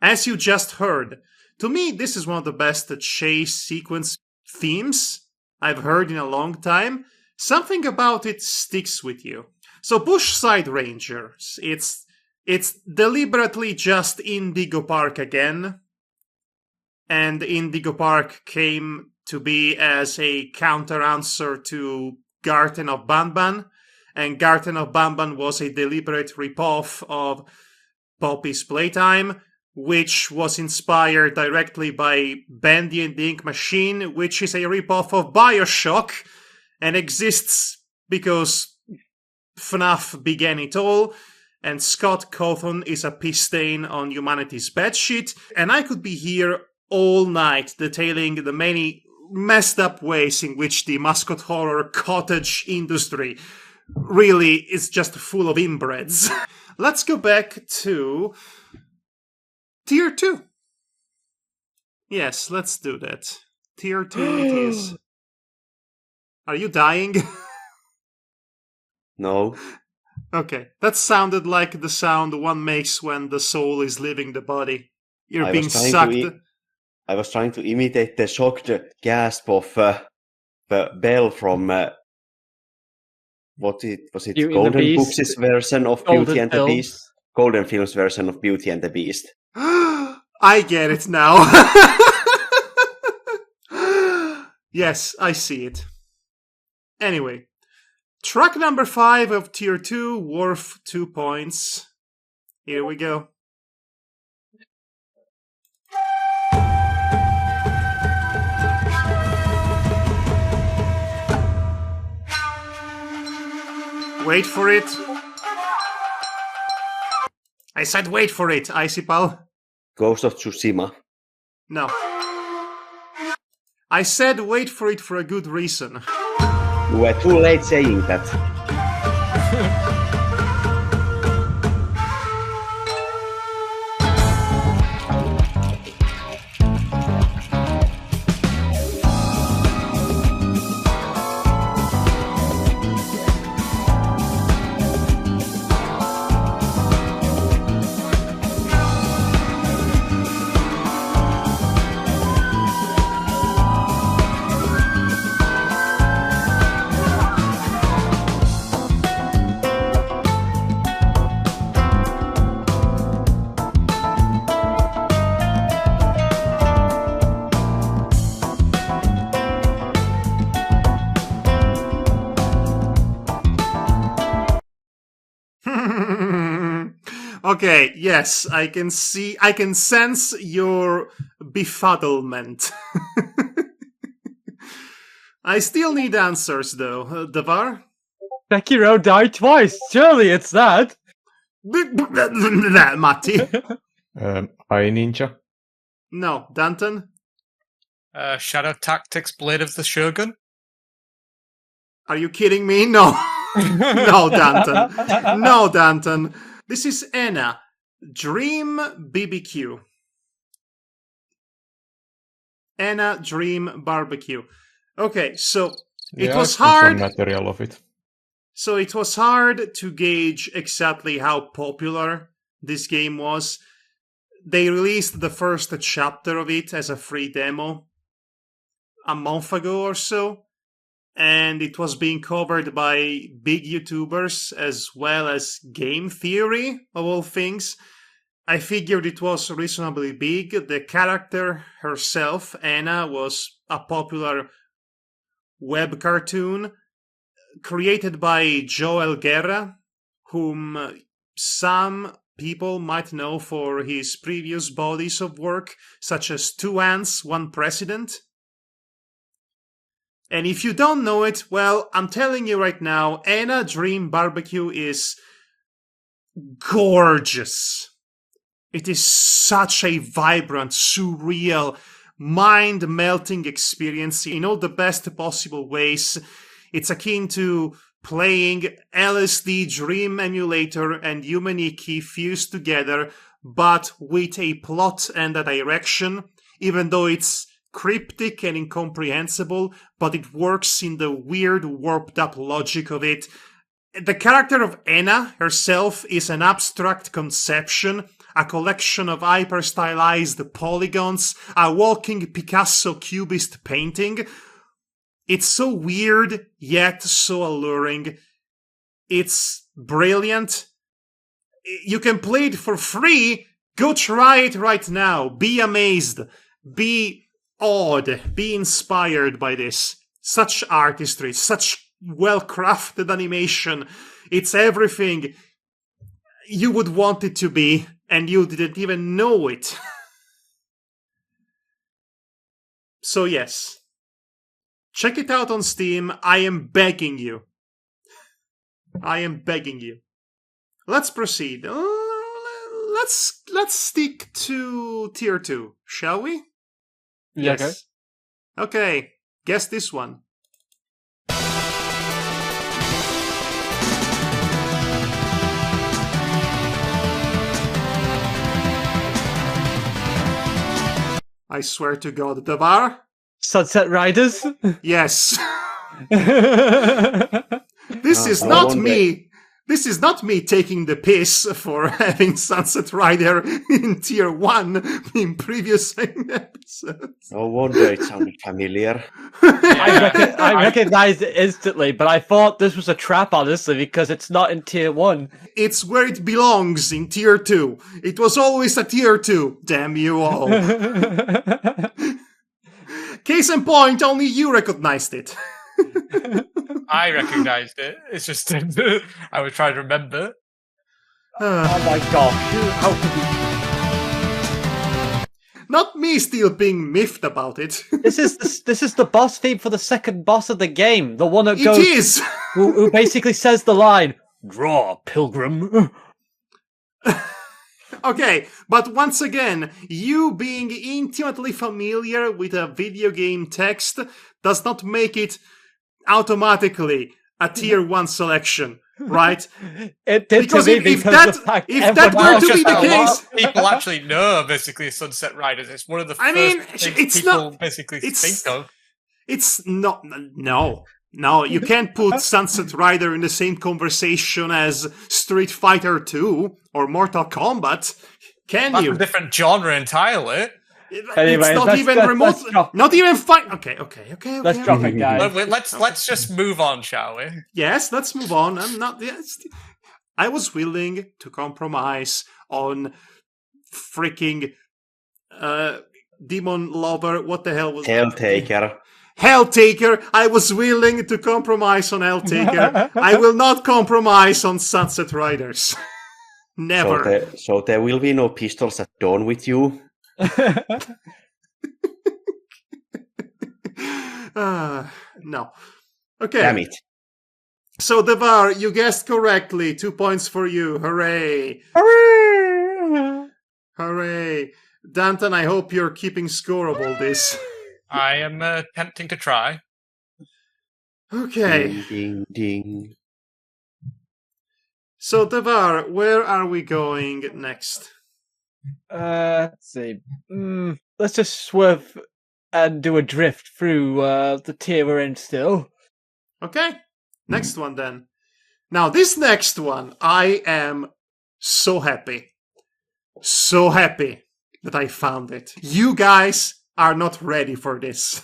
As you just heard, to me, this is one of the best chase sequence themes I've heard in a long time. Something about it sticks with you. So Bushside Rangers, it's deliberately just Indigo Park again. And Indigo Park came to be as a counter-answer to Garten of Banban. And Garten of Banban was a deliberate ripoff of Poppy's Playtime, which was inspired directly by Bendy and the Ink Machine, which is a ripoff of Bioshock, and exists because FNAF began it all, and Scott Cawthon is a piss stain on humanity's bedsheet, and I could be here all night detailing the many messed up ways in which the mascot horror cottage industry really is just full of inbreds. Let's go back to Tier 2. Yes, let's do that. Tier 2 it is. Are you dying? No. Okay, that sounded like the sound one makes when the soul is leaving the body. You're being sucked. I was trying to imitate the shocked gasp of the bell from was it Beauty and the Golden Beast. Books' version of Golden Beauty and the Films. Beast? Golden Films' version of Beauty and the Beast. I get it now. Yes, I see it. Anyway, track number 5 of Tier 2, worth 2 points. Here we go. Wait for it. I said wait for it, Icy Pal. Ghost of Tsushima. No. I said wait for it for a good reason. You were too late saying that. Okay, yes, I can sense your befuddlement. I still need answers, though. Devar? Sekiro died twice. Surely it's that. Matti? I Ninja. No. Danton? Shadow Tactics Blade of the Shogun. Are you kidding me? No. No, Danton. No, Danton. This is Anna. Dream BBQ. Anna Dream Barbecue. Okay, so it was hard. Some material of it. So it was hard to gauge exactly how popular this game was. They released the first chapter of it as a free demo a month ago or so, and it was being covered by big YouTubers as well as Game Theory, of all things. I figured it was reasonably big. The character herself, Anna, was a popular web cartoon created by Joel Guerra, whom some people might know for his previous bodies of work, such as Two Ants, One President. And if you don't know it, well, I'm telling you right now, Anna Dream Barbecue is gorgeous. It is such a vibrant, surreal, mind-melting experience in all the best possible ways. It's akin to playing LSD Dream Emulator and Humaniki fused together, but with a plot and a direction, even though it's cryptic and incomprehensible, but it works in the weird, warped-up logic of it. The character of Anna herself is an abstract conception, a collection of hyper-stylized polygons, a walking Picasso Cubist painting. It's so weird, yet so alluring. It's brilliant. You can play it for free. Go try it right now. Be amazed. Be awed. Be inspired by this. Such artistry, such well-crafted animation. It's everything you would want it to be, and you didn't even know it. So yes. Check it out on Steam. I am begging you. I am begging you. Let's proceed. Let's stick to tier 2, shall we? Yeah, Yes. Okay. Guess this one. I swear to God, Davar. Sunset Riders? Yes. This This is not me. This is not me taking the piss for having Sunset Rider in tier 1 in previous episodes. No wonder it sounded familiar. I recognized it instantly, but I thought this was a trap, honestly, because it's not in tier 1. It's where it belongs, in tier 2. It was always a tier 2. Damn you all. Case in point, only you recognized it. I recognized it. It's just I was trying to remember. Oh my gosh. How could Not me still being miffed about it. This is the boss theme for the second boss of the game. The one that It goes... is! Who basically says the line, "Draw, pilgrim." Okay, but once again, you being intimately familiar with a video game text does not make it automatically a tier 1 selection, right? It did Because to me if because that- the fact if that everyone were to else be the just- A lot case- of people actually know basically Sunset Riders. It's one of the I first mean, things it's people not- basically it's- think of. It's not. No, you can't put Sunset Rider in the same conversation as Street Fighter 2 or Mortal Kombat, can That's you? a different genre entirely. Anyway, it's not let's- even let's- remote. let's drop- Not even fight. Okay. Let's drop it, guys. Let's just move on, shall we? Yes, let's move on. I was willing to compromise on freaking Demon Lover. What the hell was Helltaker. Helltaker. I was willing to compromise on Helltaker. I will not compromise on Sunset Riders. Never. So there will be no pistols at dawn with you. No. Okay. Damn it. So, Devar, you guessed correctly. 2 points for you. Hooray. Hooray. Danton, I hope you're keeping score of all this. I am attempting to try. Okay. Ding, ding, ding. So, Devar, where are we going next? Let's see. Let's just swerve and do a drift through the tier we're in still. Okay. Next one, then. Now, this next one, I am so happy. So happy that I found it. You guys are not ready for this.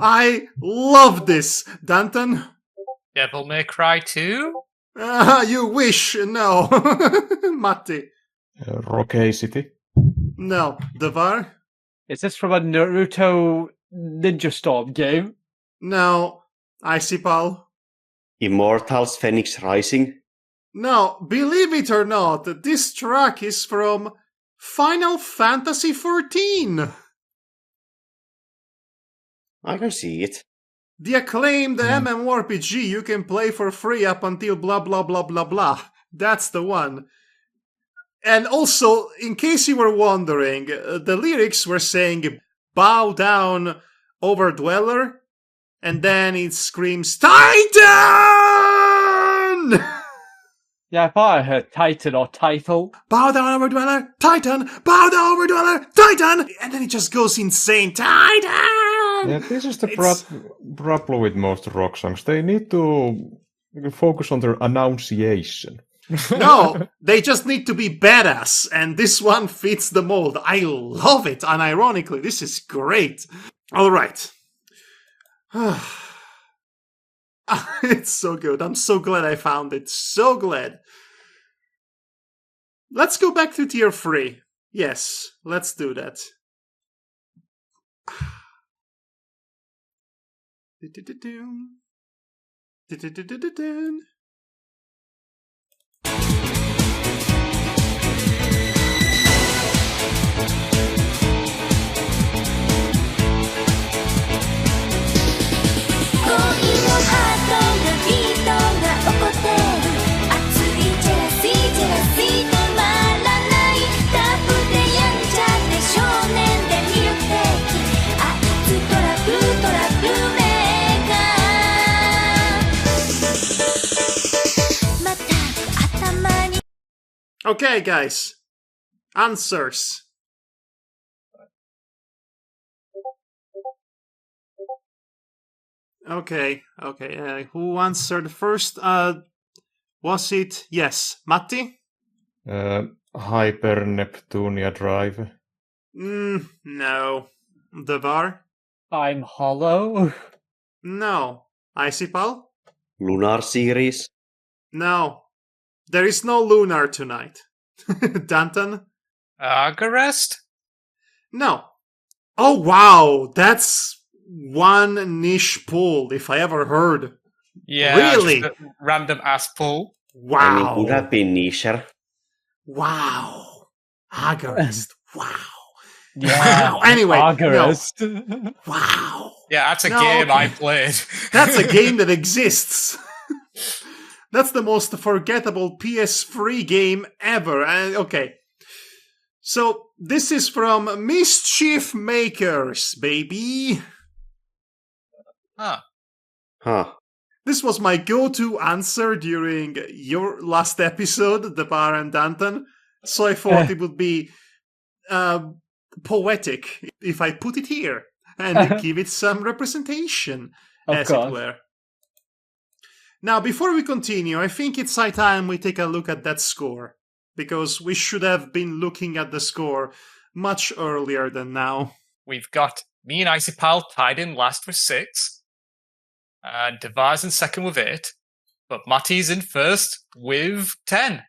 I love this. Danton? Devil May Cry 2? You wish. No. Matti? Rockay City. No. Devar? Is this from a Naruto Ninja Storm game? No. Icy Pal? Immortals Phoenix Rising. No. Believe it or not, this track is from Final Fantasy XIV. I can see it. The acclaimed MMORPG you can play for free up until blah blah blah blah blah. That's the one. And also, in case you were wondering, the lyrics were saying, bow down, overdweller, and then it screams, Titan! Yeah, I thought I heard Titan or Title. Bow down, overdweller, Titan! Bow down, overdweller, Titan! And then it just goes insane, Titan! Yeah, this is the problem with most rock songs. They need to focus on their enunciation. No, they just need to be badass, and this one fits the mold. I love it, unironically. This is great. All right. It's so good. I'm so glad I found it. So glad. Let's go back to tier 3. Yes, let's do that. Okay, guys. Answers. Okay. Who answered first? Was it? Yes. Matti? Hyper Neptunia Drive. No. Devar? I'm Hollow. No. Icipal? Lunar Series. No. There is no Lunar tonight. Danton? Agarest? No. Oh, wow. That's one niche pull, if I ever heard. Yeah. Really? Just a random ass pull. Wow. I mean, could have been Nisher. Wow. Agarist. Wow. Yeah. Wow. Anyway. Agarist. No. Wow. Yeah, that's a No, game okay. I played. That's a game that exists. That's the most forgettable PS3 game ever. Okay. So, this is from Mischief Makers, baby. Huh. This was my go-to answer during your last episode, the Bar and Danton. So I thought it would be poetic if I put it here and give it some representation, as it were. Now, before we continue, I think it's high time we take a look at that score, because we should have been looking at the score much earlier than now. We've got me and Icipal tied in last with 6. Devar's in second with 8. But Matti's in first with 10.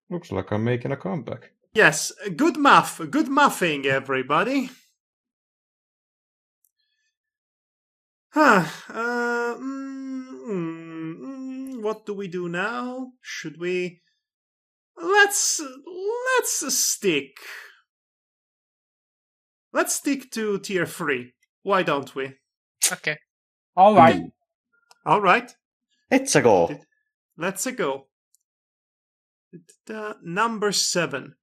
Looks like I'm making a comeback. Yes, good math. Good mathing, everybody. What do we do now? Should we... Let's stick. Let's stick to tier 3. Why don't we? Okay. All right. All right. Let's go. Let's go. Number 7.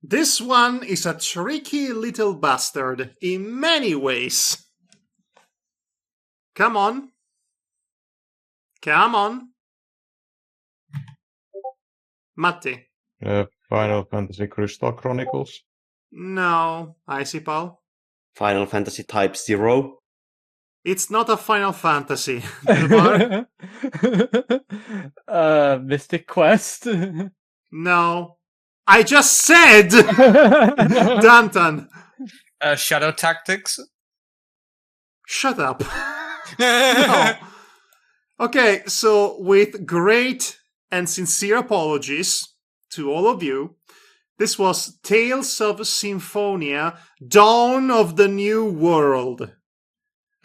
This one is a tricky little bastard in many ways. Come on. Come on. Matti. Final Fantasy Crystal Chronicles. No, Icipal. Final Fantasy Type 0. It's not a Final Fantasy. Mystic Quest. No. I just said! Danton. Shadow Tactics. Shut up. No. Okay, so with great and sincere apologies to all of you, this was Tales of Symphonia, Dawn of the New World.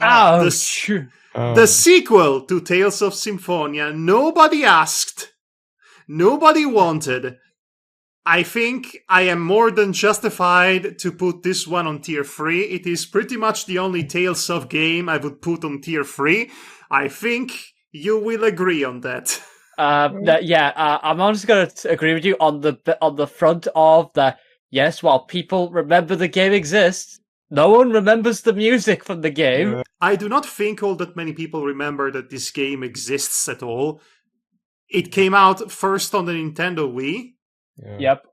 Ouch! The sequel to Tales of Symphonia. Nobody asked. Nobody wanted. I think I am more than justified to put this one on tier 3. It is pretty much the only Tales of game I would put on tier 3. I think you will agree on that. I'm honestly going to agree with you on the front of the yes. While people remember the game exists, no one remembers the music from the game. I do not think all that many people remember that this game exists at all. It came out first on the Nintendo Wii. Yeah. Yep.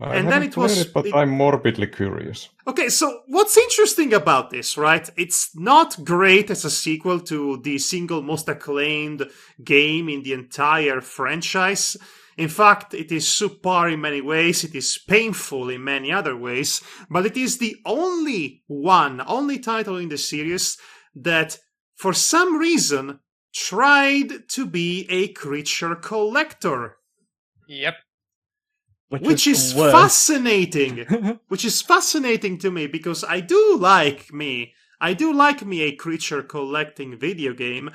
And then it was. But I'm morbidly curious. Okay, so what's interesting about this, right? It's not great as a sequel to the single most acclaimed game in the entire franchise. In fact, it is subpar in many ways, it is painful in many other ways, but it is the only title in the series that, for some reason, tried to be a creature collector. Yep. Which is fascinating. Which is fascinating to me because I do like me a creature collecting video game.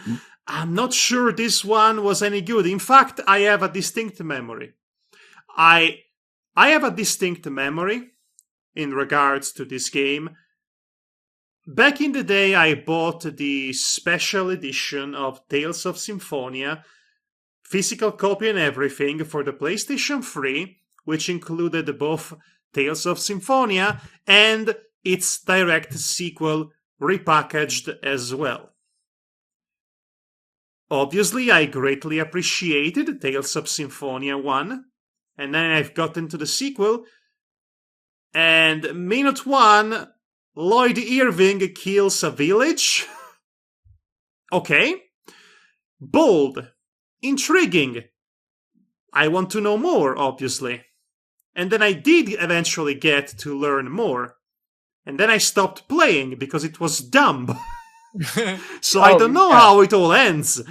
I'm not sure this one was any good. In fact, I have a distinct memory. I have a distinct memory in regards to this game. Back in the day, I bought the special edition of Tales of Symphonia, physical copy and everything, for the PlayStation 3, which included both Tales of Symphonia and its direct sequel repackaged as well. Obviously, I greatly appreciated Tales of Symphonia 1, and then I've gotten to the sequel, and minute 1, Lloyd Irving kills a village. Okay. Bold. Intriguing. I want to know more, obviously. And then I did eventually get to learn more. And then I stopped playing because it was dumb. So I don't know how it all ends.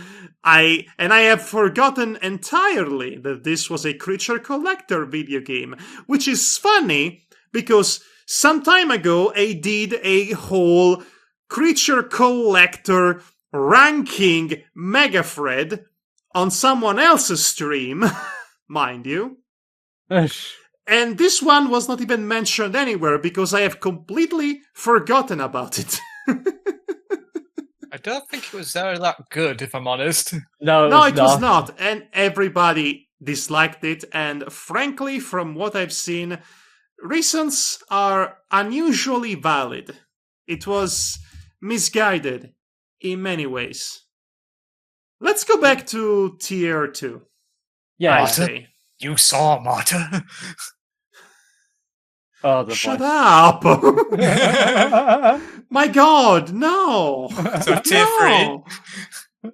I have forgotten entirely that this was a creature collector video game, which is funny because some time ago I did a whole creature collector ranking mega thread on someone else's stream, mind you. And this one was not even mentioned anywhere because I have completely forgotten about it. I don't think it was that good, if I'm honest. No, it was not. And everybody disliked it. And frankly, from what I've seen, reasons are unusually valid. It was misguided in many ways. Let's go back to tier 2. Yeah. I say. You saw, Marta. Oh, the Shut voice. up! My God, no! So tier 3.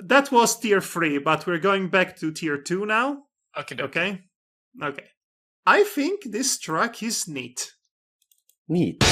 That was tier 3, but we're going back to tier 2 now. Okay. I think this track is neat. Neat.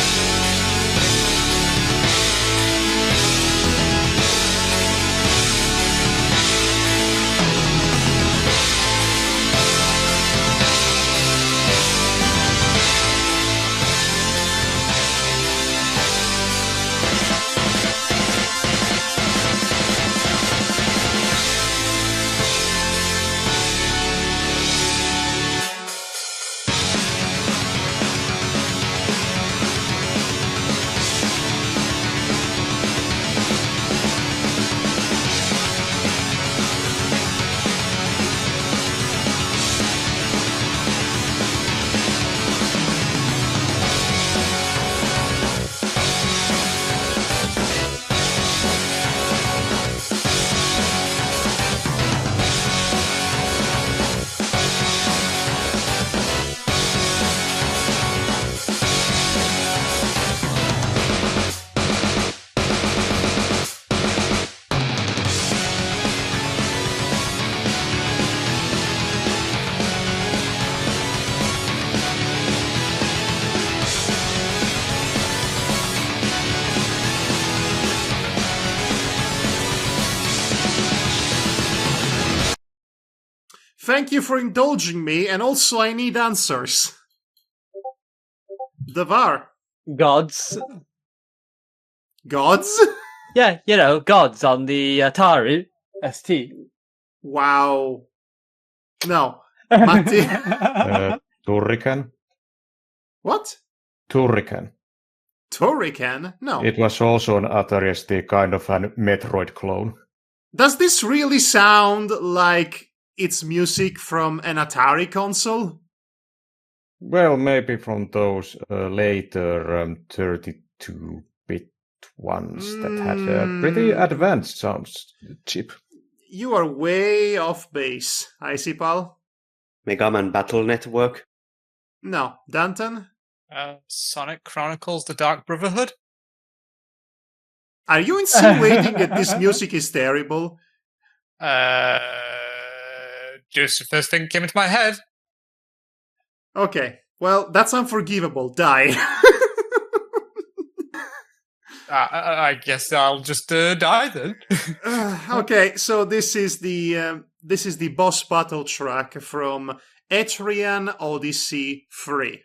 Thank you for indulging me, and also I need answers. Devar. Gods. Gods? Yeah, you know, gods on the Atari ST. Wow. No. Matti. Turrican? What? Turrican. Turrican? No. It was also an Atari ST, kind of a Metroid clone. Does this really sound like it's music from an Atari console? Well, maybe from those later 32-bit ones that had a pretty advanced sound chip. You are way off base, Icipal. Mega Man Battle Network. No. Danton? Sonic Chronicles: The Dark Brotherhood. Are you insinuating that this music is terrible? Just the first thing came into my head. Okay. Well, that's unforgivable. Die. I guess I'll just die then. Okay, so this is the boss battle track from Etrian Odyssey 3.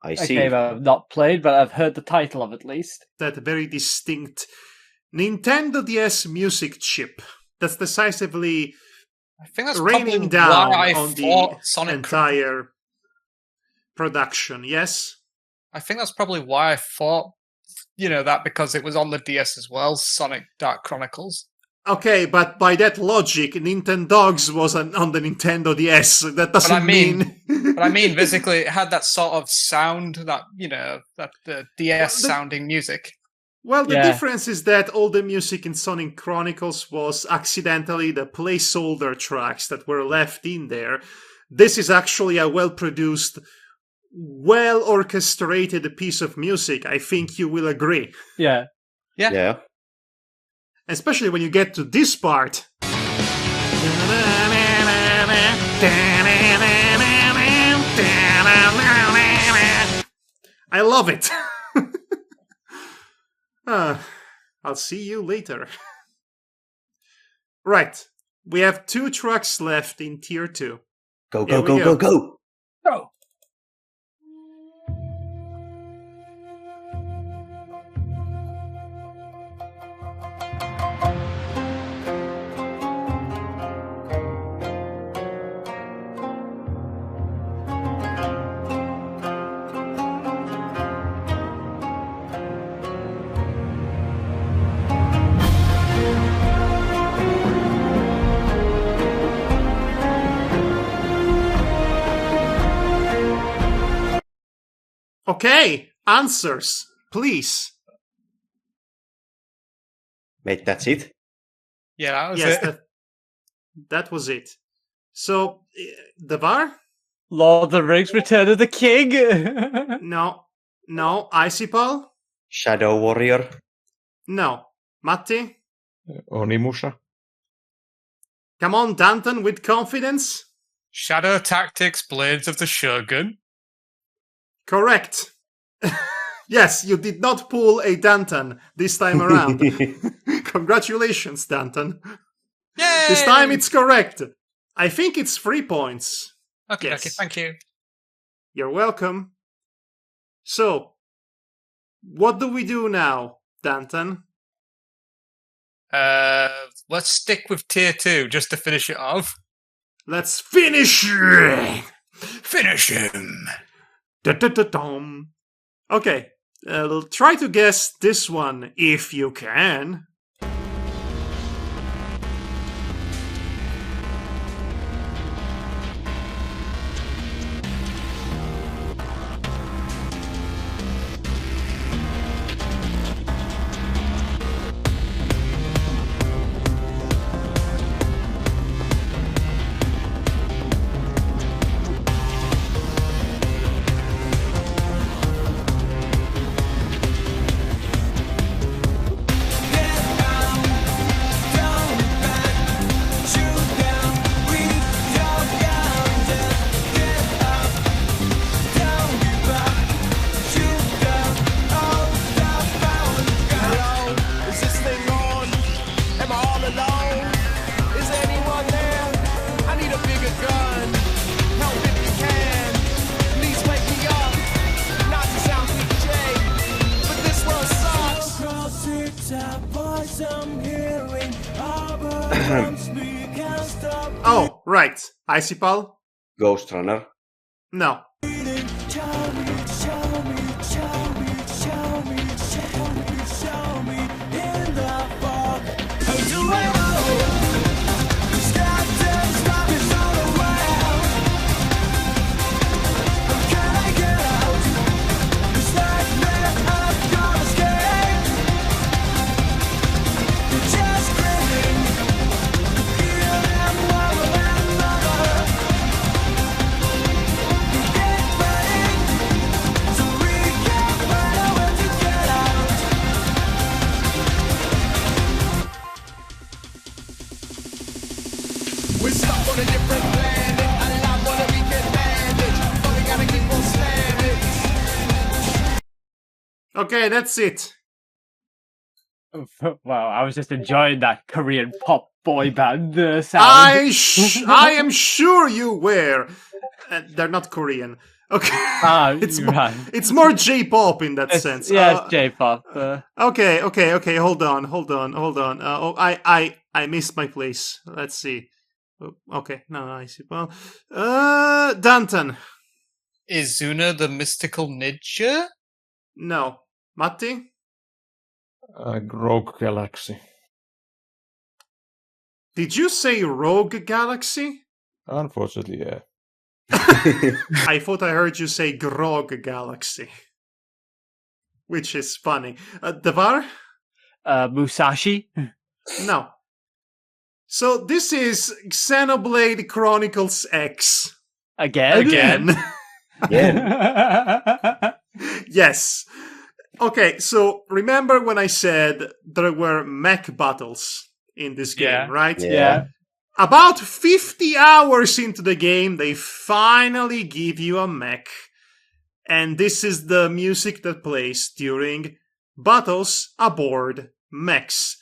I see. Okay, well, I've not played, but I've heard the title of it at least. That very distinct Nintendo DS music chip that's decisively I think that's raining probably down why I on the thought Sonic entire production. Yes? I think that's probably why I thought, that because it was on the DS as well, Sonic Dark Chronicles. Okay, but by that logic, Nintendogs was on the Nintendo DS. That doesn't mean... But I mean, basically, it had that sort of sound, that the DS sounding music. Well, the difference is that all the music in Sonic Chronicles was accidentally the placeholder tracks that were left in there. This is actually a well-produced, well-orchestrated piece of music. I think you will agree. Yeah. Yeah. Especially when you get to this part. I love it. I'll see you later. Right. We have 2 tracks left in Tier 2. Go, go, go, go, go! Go! Okay, answers, please. Wait, that's it? Yeah, that was Yes, it. that was it. So, Devar? Lord of the Rings: Return of the King. No. Icipal? Shadow Warrior. No. Matti? Onimusha. Come on, Danton, with confidence. Shadow Tactics: Blades of the Shogun. Correct. Yes, you did not pull a Danton this time around. Congratulations, Danton. Yay! This time it's correct. I think it's 3 points. Okay, Yes. okay, thank you. You're welcome. So, what do we do now, Danton? Let's stick with Tier 2 just to finish it off. Let's finish. Finish him. Da-da-da-dum. Okay, try to guess this one if you can. Oh, right. Icy Pal? Ghost Runner. No. We're stuck on a different planet, a land where we can manage, but we gotta keep on slamming. Okay, that's it. Wow, I was just enjoying that Korean pop boy band sound. I am sure you were. They're not Korean. Okay. Right. It's more J-pop in that sense. Yeah, it's J-pop. Okay. Hold on. Oh, I missed my place. Let's see. Oh, okay, no, I see. Well, Danton. Is Zuna the mystical ninja? No. Matti? Rogue Galaxy. Did you say Rogue Galaxy? Unfortunately, yeah. I thought I heard you say Grog Galaxy. Which is funny. Devar? Musashi? No. So this is Xenoblade Chronicles X. Again? Yes. Okay, so remember when I said there were mech battles in this game, right? Yeah. About 50 hours into the game, they finally give you a mech. And this is the music that plays during battles aboard mechs.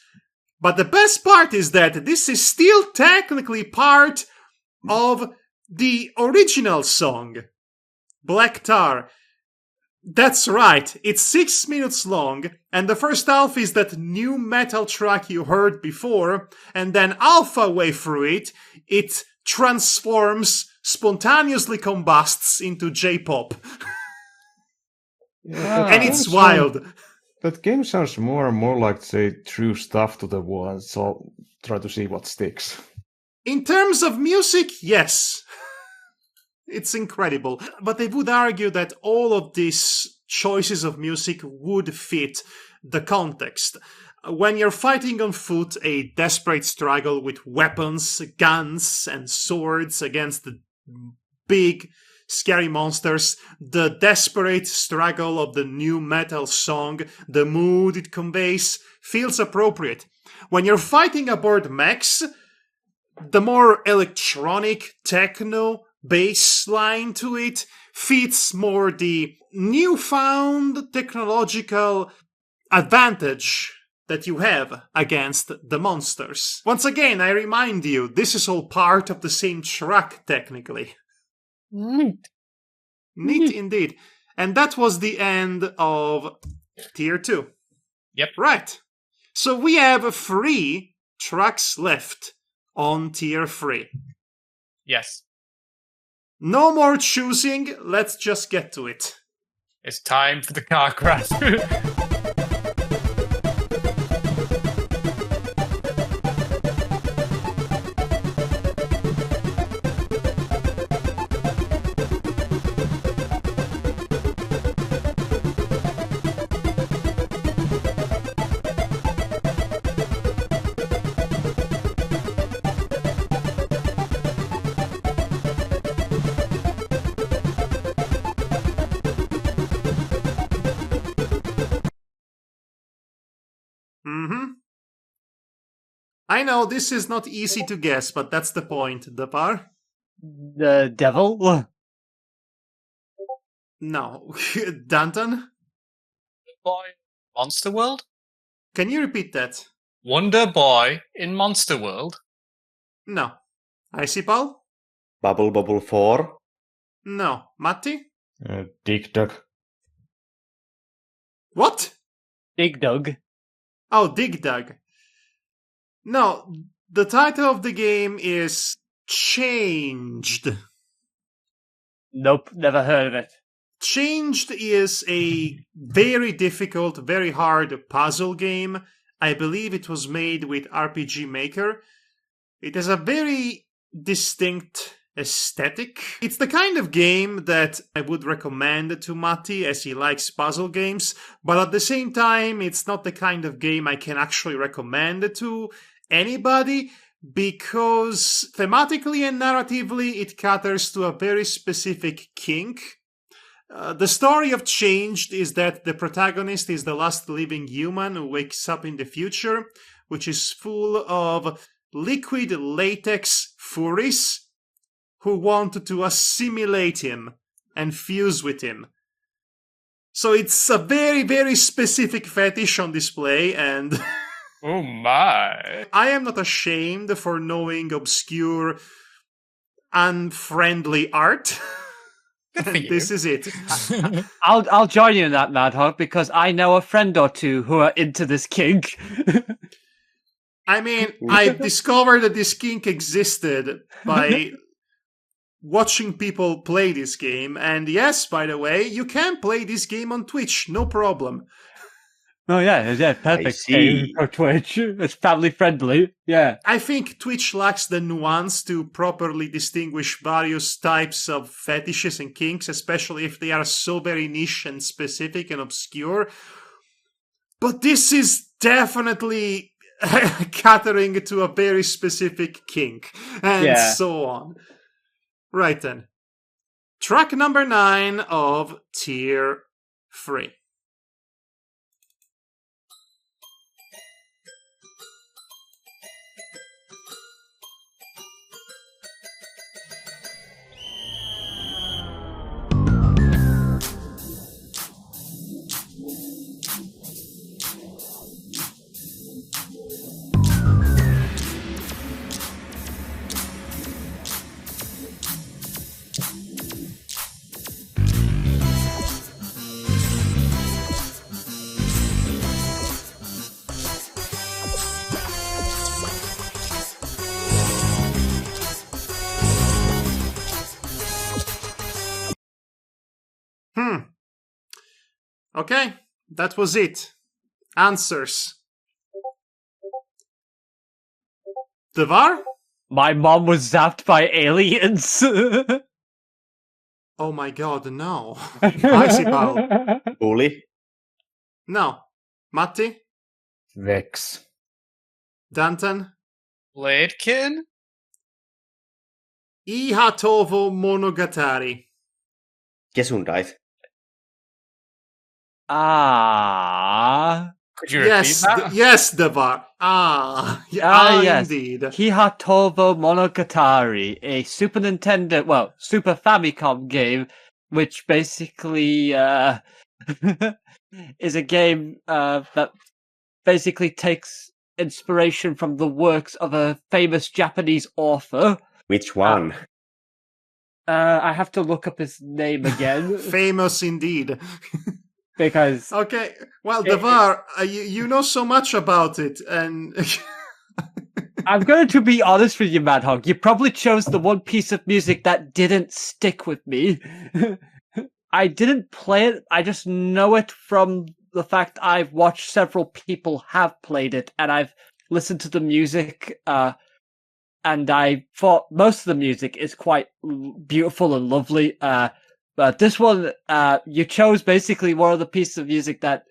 But the best part is that this is still technically part of the original song, Black Tar. That's right, it's 6 minutes long, and the first half is that new metal track you heard before, and then halfway through it, it transforms, spontaneously combusts into J-pop. And it's wild. That game sounds more and more like they threw stuff to the wall and so try to see what sticks. In terms of music, yes. It's incredible. But they would argue that all of these choices of music would fit the context. When you're fighting on foot, a desperate struggle with weapons, guns, and swords against the big, scary monsters, the desperate struggle of the new metal song, the mood it conveys, feels appropriate. When you're fighting aboard mechs, the more electronic, techno, bass line to it fits more the newfound technological advantage that you have against the monsters. Once again, I remind you, this is all part of the same track, technically. Neat indeed. And that was the end of Tier 2. Yep. Right. So we have 3 tracks left on Tier 3. Yes. No more choosing, let's just get to it. It's time for the car crash. I know this is not easy to guess, but that's the point. Depar? The devil? No. Danton? Boy, Monster World? Can you repeat that? Wonder Boy in Monster World? No. Icy Paul? Bubble Bubble 4? No. Matti? Dig Dug. What? Dig Dug. Oh, Dig Dug. No, The title of the game is Changed. Nope, never heard of it. Changed is a very difficult, very hard puzzle game. I believe it was made with RPG Maker. It has a very distinct aesthetic. It's the kind of game that I would recommend to Matti, as he likes puzzle games, but at the same time, it's not the kind of game I can actually recommend to anybody, because thematically and narratively it caters to a very specific kink. The story of Changed is that the protagonist is the last living human who wakes up in the future, which is full of liquid latex furries who want to assimilate him and fuse with him. So it's a very, very specific fetish on display, and Oh my. I am not ashamed for knowing obscure, unfriendly art. Good for And you. this is it. I'll join you in that, Madhog, because I know a friend or two who are into this kink. I mean, I discovered that this kink existed by watching people play this game. And yes, by the way, you can play this game on Twitch, no problem. Oh yeah, perfect see. game for Twitch. It's family friendly. Yeah. I think Twitch lacks the nuance to properly distinguish various types of fetishes and kinks, especially if they are so very niche and specific and obscure. But this is definitely catering to a very specific kink, and Yeah. so on. Right then. Track number 9 of Tier 3. Okay, that was it. Answers. Devar? My mom was zapped by aliens. Oh my god, no. Icebow. Bully. No. Matti? Vex. Danton? Bladekin? Ihatovo Monogatari. Gesundheit. Ah. Could you repeat Yes, that? yes, Devar. Yes. Indeed. Hihatovo Monogatari, a Super Nintendo, well, Super Famicom game, which basically is a game that basically takes inspiration from the works of a famous Japanese author. Which one? I have to look up his name again Famous indeed. because Okay, well, Devar, you know so much about it, and I'm going to be honest with you, Madhog. You probably chose the one piece of music that didn't stick with me. I didn't play it. I just know it from the fact I've watched several people have played it, and I've listened to the music, and I thought most of the music is quite beautiful and lovely. But this one, you chose basically one of the pieces of music that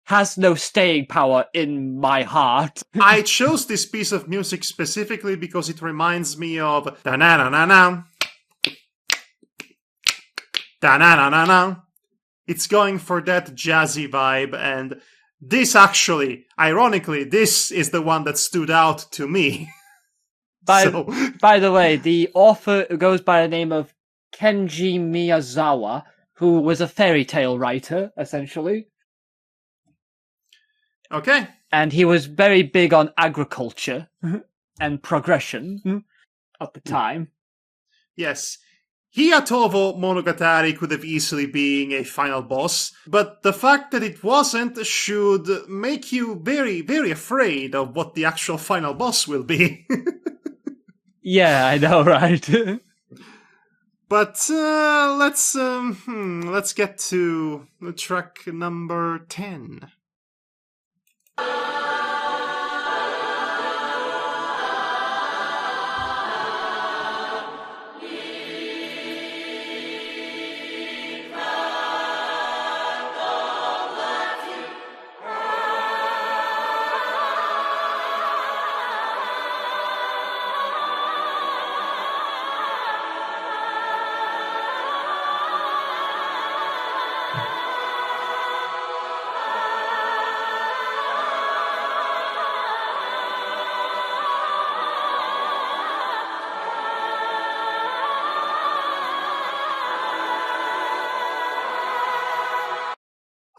has no staying power in my heart. I chose this piece of music specifically because it reminds me of da-na-na-na-na. Da-na-na-na-na. It's going for that jazzy vibe, and this actually, ironically, this is the one that stood out to me. By So, the way, the author goes by the name of Kenji Miyazawa, who was a fairy tale writer, essentially. okay. And he was very big on agriculture and progression at the time. Yes. Hiyatovo Monogatari could have easily been a final boss, but the fact that it wasn't should make you very, very afraid of what the actual final boss will be. Yeah, I know, right? But let's get to track number 10.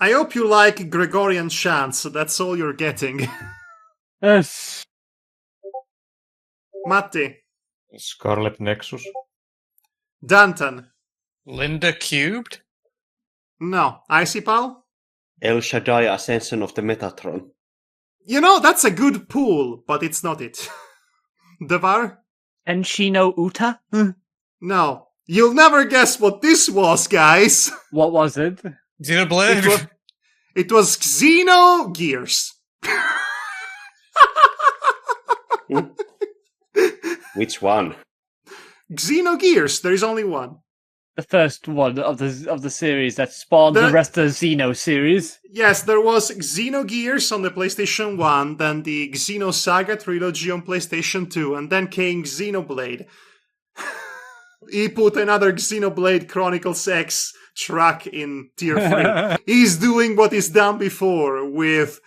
I hope you like Gregorian chants, that's all you're getting. Yes. Matti. Scarlet Nexus. Danton. Linda Cubed? No. Icipal? El Shaddai Ascension of the Metatron. You know, that's a good pool, but it's not it. Devar? Enshino Uta? No. You'll never guess what this was, guys. What was it? Xenoblade? It was Xenogears. Which one? Xenogears. There is only one. The first one of the series that spawned the rest of the Xeno series. Yes, there was Xenogears on the PlayStation 1, then the Xenosaga trilogy on PlayStation 2, and then came Xenoblade. He put another Xenoblade Chronicles X track in tier 3. He's doing what he's done before with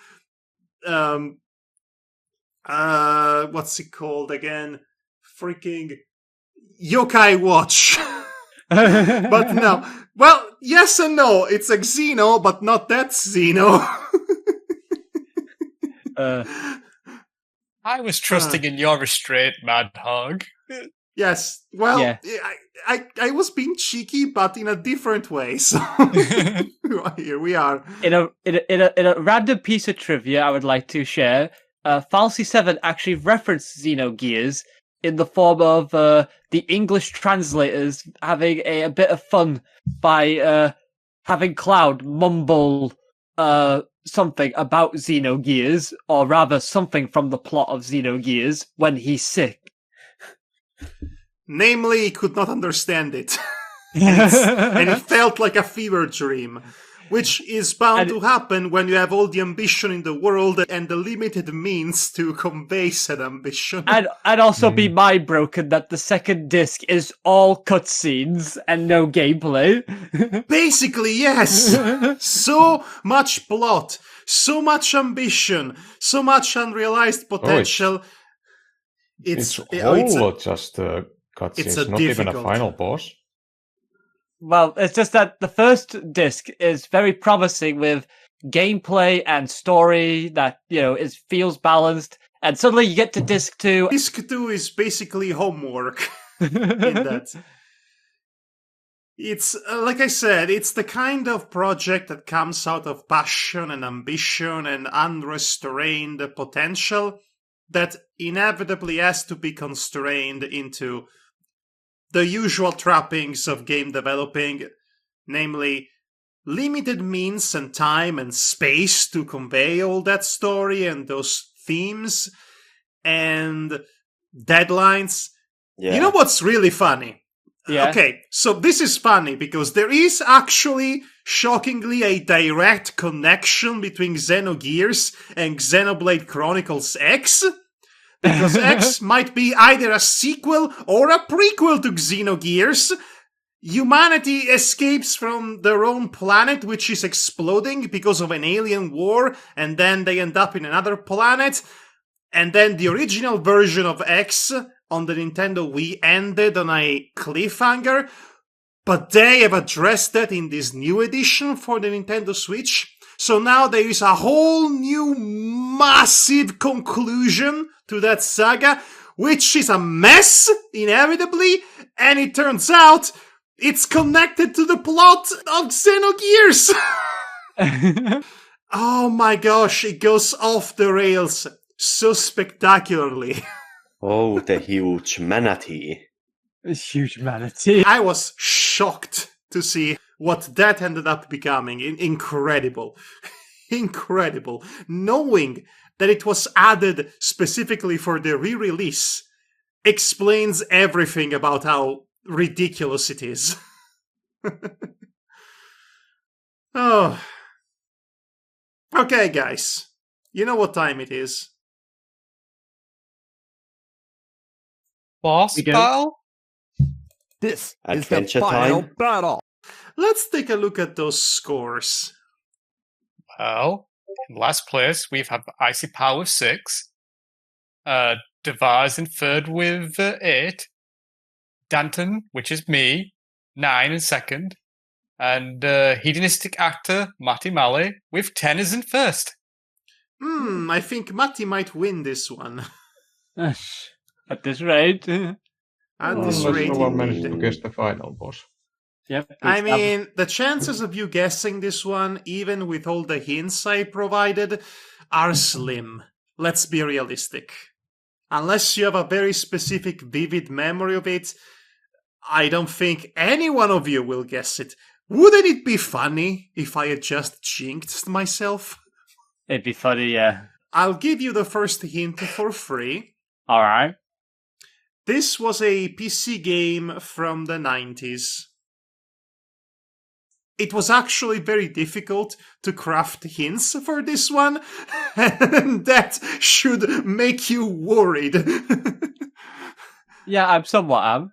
what's it called again? Freaking Yokai Watch. But no. Well, yes and no. It's a Xeno, but not that Xeno. I was trusting in your restraint, Madhog. Yes. Well, Yeah. I was being cheeky, but in a different way. So here we are. In a random piece of trivia, I would like to share. Falsy 7 actually referenced Xenogears in the form of the English translators having a bit of fun by having Cloud mumble something about Xenogears, or rather something from the plot of Xenogears when he's sick. Namely, he could not understand it. and it felt like a fever dream. Which is bound to happen when you have all the ambition in the world and the limited means to convey said ambition. I'd also be mind broken that the second disc is all cutscenes and no gameplay. Basically, yes. So much plot, so much ambition, so much unrealized potential. It's all just cutscenes, not even a final boss. Well, it's just that the first disc is very promising with gameplay and story that, feels balanced. And suddenly you get to disc 2. Disc 2 is basically homework in that. It's, like I said, it's the kind of project that comes out of passion and ambition and unrestrained potential that inevitably has to be constrained into the usual trappings of game developing, namely limited means and time and space to convey all that story and those themes and deadlines. Yeah. You know what's really funny? Yeah. Okay, so this is funny because there is actually, shockingly, a direct connection between Xenogears and Xenoblade Chronicles X. Because X might be either a sequel or a prequel to Xenogears. Humanity escapes from their own planet, which is exploding because of an alien war, and then they end up in another planet. And then the original version of X on the Nintendo Wii ended on a cliffhanger, but they have addressed that in this new edition for the Nintendo Switch. So now there is a whole new massive conclusion to that saga, which is a mess, inevitably, and it turns out It's connected to the plot of Xenogears! Oh my gosh, it goes off the rails so spectacularly. Oh, the huge manatee. Huge manatee. I was shocked to see what that ended up becoming. Incredible. Incredible. Knowing that it was added specifically for the re-release explains everything about how ridiculous it is. Oh. Okay, guys. You know what time it is. Boss We do. battle? This Adventure is the final time. battle. Let's take a look at those scores. Well, in last place, we have Icy Power with 6. Devar's in third with 8. Danton, which is me, 9 in second. And Hedonistic Actor, Matty Malley, with 10 is in first. I think Matti might win this one. At this rate. At this Unless rate, someone managed to indeed. guess the final boss. Yep. I mean, the chances of you guessing this one, even with all the hints I provided, are slim. Let's be realistic. Unless you have a very specific, vivid memory of it, I don't think any one of you will guess it. Wouldn't it be funny if I had just jinxed myself? It'd be funny, yeah. I'll give you the first hint for free. Alright. This was a PC game from the 90s. It was actually very difficult to craft hints for this one, and that should make you worried. Yeah, I'm somewhat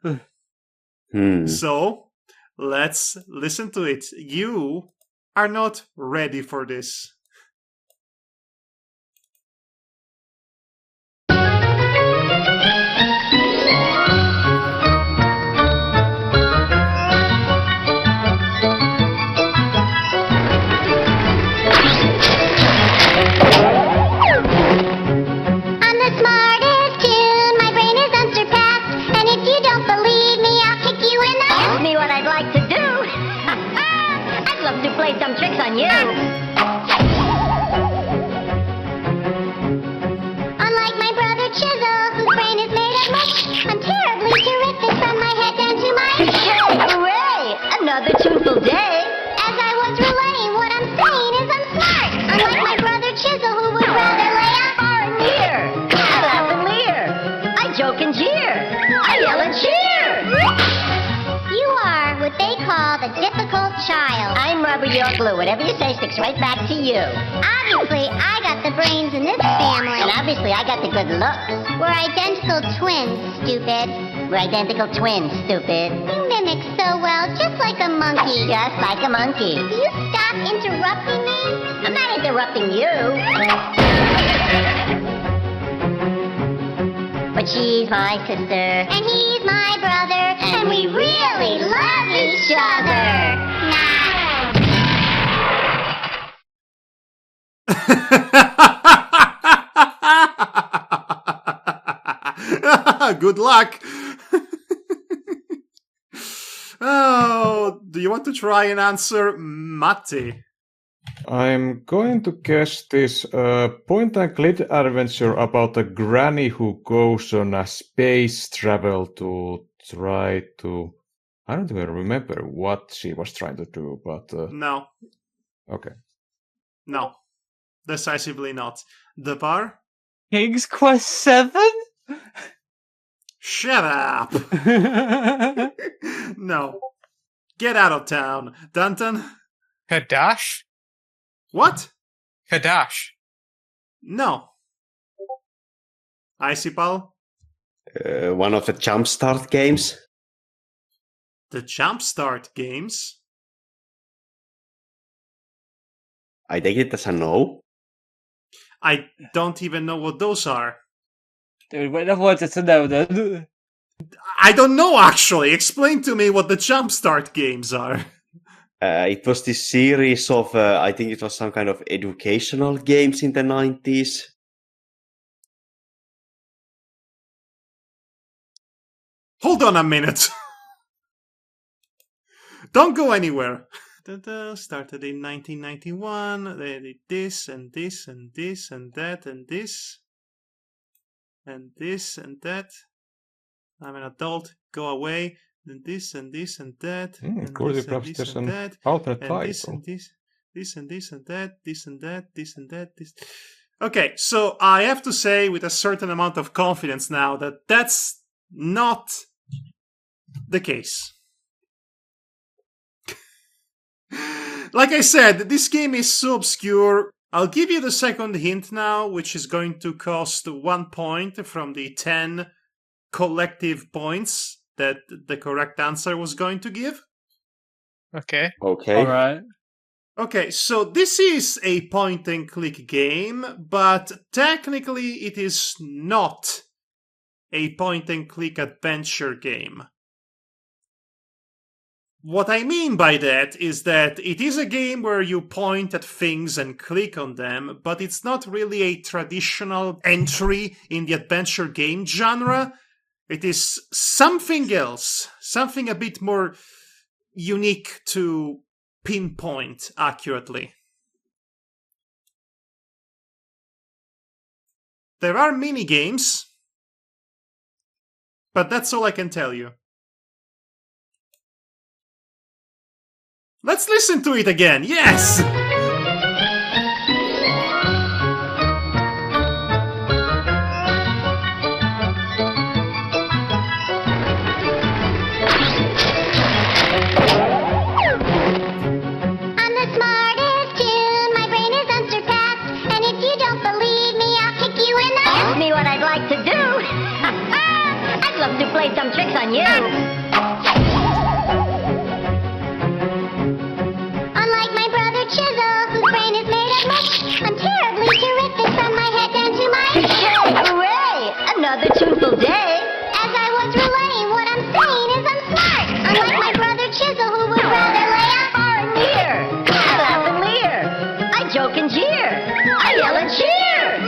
am. So, let's listen to it. You are not ready for this. I'm the smartest tune, my brain is unsurpassed. And if you don't believe me, I'll kick you in the ask me what I'd like to do. I'd love to play some tricks on you. Unlike my brother Chisel, whose brain is made of mush, I'm terribly terrific from my head down to my hooray! Another tuneful day. As I was relaying, what I'm saying is I'm smart. Unlike my brother Chisel, who would rather lay out far and near. I laugh and leer. I joke and jeer. I yell and cheer. You are what they call the difficult child. I'm rubber, you're glue. Whatever you say sticks right back to you. Obviously, I got the brains in this family. And obviously, I got the good looks. We're identical twins, stupid. We're identical twins, stupid. You mimic so well, just like a monkey. Just like a monkey. Will you stop interrupting me? I'm not interrupting you. But she's my sister. And he's my brother. And we really love each other. Good luck. Oh, do you want to try and answer, Matti? I'm going to guess this point and click adventure about a granny who goes on a space travel to try to. I don't even remember what she was trying to do, but. No. Okay. No. Decisively not. The bar? King's Quest 7? Shut up! No. Get out of town. Danton? Kadash? What? Kadash. No. Icipal? One of the Jumpstart games. The Jumpstart games? I take it as a no. I don't even know what those are. Dude, whatever words it's a no then. I don't know, actually. Explain to me what the Jumpstart games are. It was this series of, I think it was some kind of educational games in the 90s. Hold on a minute. Don't go anywhere. Started in 1991. They did this and this and this and that and this. And this and that. I'm an adult. Go away. And this and this and that. And Cool, this perhaps and this there's and an that. alternate And title. this and this. This and this and that. This and that. This and that. This. Okay, so I have to say with a certain amount of confidence now that that's not the case. Like I said, this game is so obscure. I'll give you the second hint now, which is going to cost 1 point from the 10 collective points that the correct answer was going to give. Okay. Okay. All right. Okay, so this is a point-and-click game, but technically it is not a point-and-click adventure game. What I mean by that is that it is a game where you point at things and click on them, but it's not really a traditional entry in the adventure game genre. It is something else, something a bit more unique to pinpoint accurately. There are mini games, but that's all I can tell you. Let's listen to it again. Yes! Play some tricks on you. Unlike my brother Chisel, whose brain is made of mush, I'm terribly terrific from my head down to my hooray! Another tuneful day. As I was relaying, what I'm saying is I'm smart. Unlike my brother Chisel, who would rather lay a far near. I laugh and leer. I joke and jeer. I yell and cheer.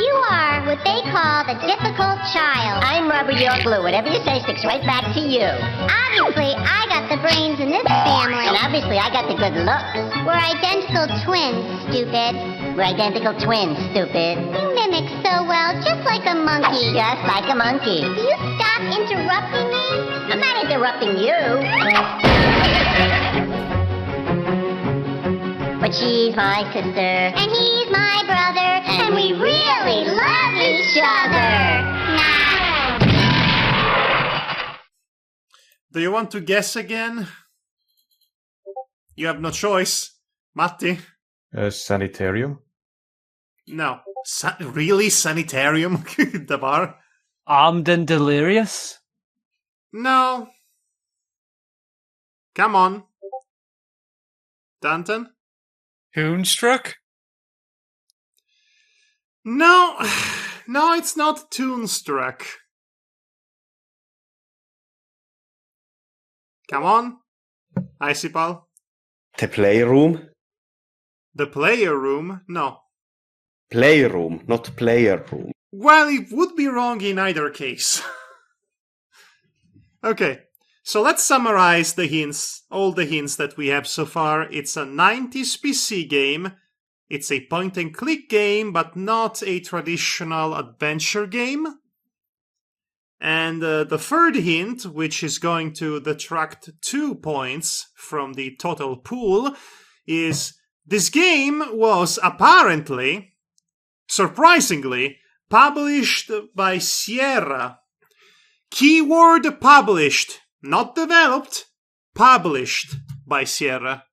You are what they call the difficult child. I'm rubber, you're glue. Whatever you say sticks right back to you. Obviously, I got the brains in this family. And obviously, I got the good looks. We're identical twins, stupid. We're identical twins, stupid. You mimic so well, just like a monkey. Just like a monkey. Will you stop interrupting me? I'm not interrupting you. But she's my sister. And he's my brother. And we really love each other. Do you want to guess again? You have no choice. Matti? Sanitarium? No. Really? Sanitarium? The bar? Armed and Delirious? No. Come on. Danton? Hoonstruck? No. No, it's not Toonstruck. Come on. Icipal? The playroom? The player room? No. Playroom, not player room. Well, it would be wrong in either case. Okay, so let's summarize the hints, all the hints that we have so far. It's a 90s PC game. It's a point-and-click game, but not a traditional adventure game. And the third hint, which is going to detract 2 points from the total pool, is this game was apparently, surprisingly, published by Sierra. Keyword published, not developed, published by Sierra.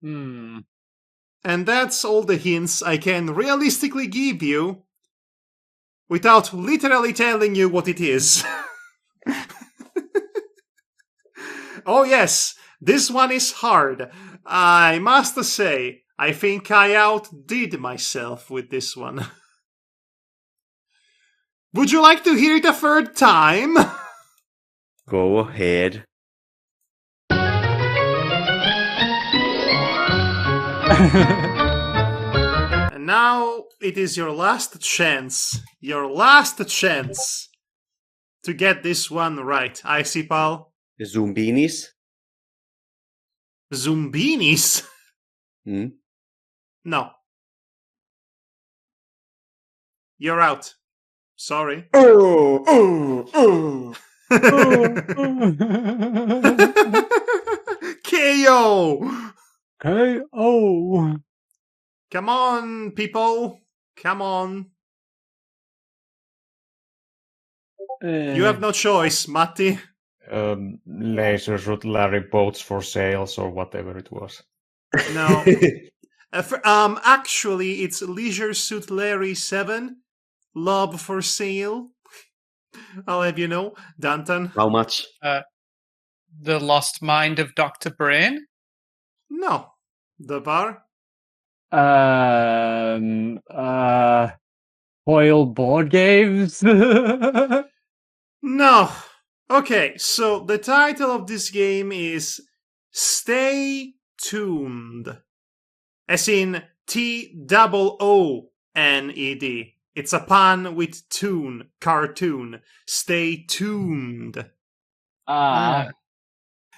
And that's all the hints I can realistically give you without literally telling you what it is. Oh yes, this one is hard. I must say, I think I outdid myself with this one. Would you like to hear it a third time? Go ahead. And now it is your last chance to get this one right. Icy Pal? Zumbinis? Zumbinis? Hmm? No. You're out. Sorry. KO! KO. Come on, people. Come on. You have no choice, Matti. Laser shoot Larry boats for sales or whatever it was. No. Actually, it's Leisure Suit Larry 7. Lob for sale. I'll have you know. Danton? How much? The Lost Mind of Dr. Brain? No. The bar? Foil board games? No. Okay, so the title of this game is Stay Tuned. As in TOONED. It's a pun with tune, cartoon. Stay tuned.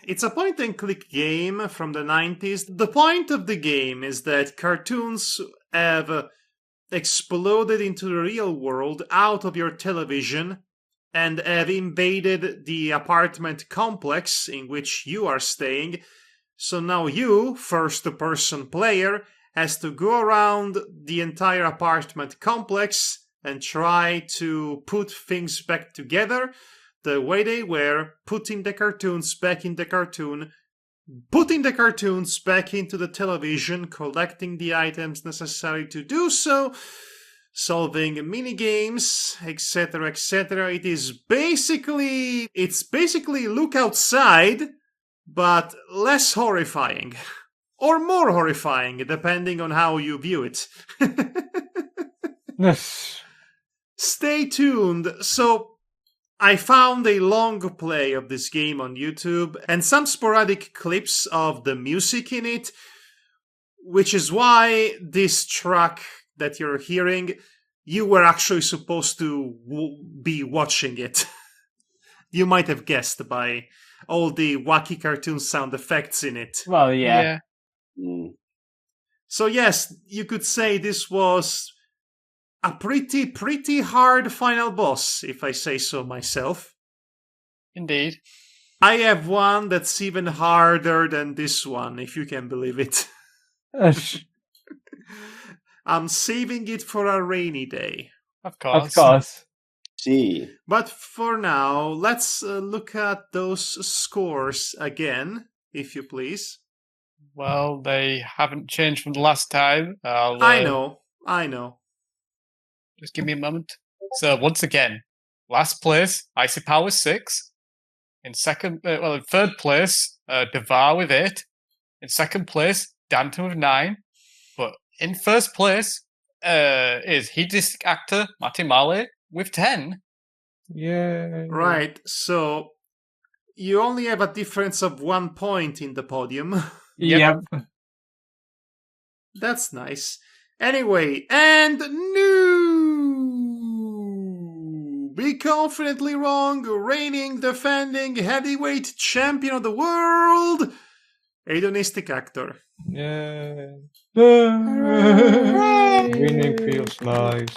It's a point-and-click game from the 90s. The point of the game is that cartoons have exploded into the real world out of your television and have invaded the apartment complex in which you are staying. So now you, first-person player, has to go around the entire apartment complex and try to put things back together the way they were, putting the cartoons back in the cartoon, putting the cartoons back into the television, collecting the items necessary to do so, solving mini games, etc., etc. It's basically Look Outside, but less horrifying. Or more horrifying, depending on how you view it. Stay tuned. So, I found a long play of this game on YouTube and some sporadic clips of the music in it, which is why this track that you're hearing, you were actually supposed to be watching it. You might have guessed by all the wacky cartoon sound effects in it. Well, yeah. So yes, you could say this was a pretty hard final boss, if I say so myself. Indeed. I have one that's even harder than this one, if you can believe it. I'm saving it for a rainy day. Of course. Of course. See. But for now, let's look at those scores again, if you please. Well, they haven't changed from the last time. I know. Just give me a moment. So, once again, last place, Icy Power 6. In third place, Devar with 8. In second place, Danton with 9. But in first place is hedonistic actor Matti Male with 10. Yeah. Right, so you only have a difference of 1 point in the podium. Yep. That's nice. Anyway, and new! Be confidently wrong, reigning, defending heavyweight champion of the world, hedonistic actor. Yeah. Winning feels nice.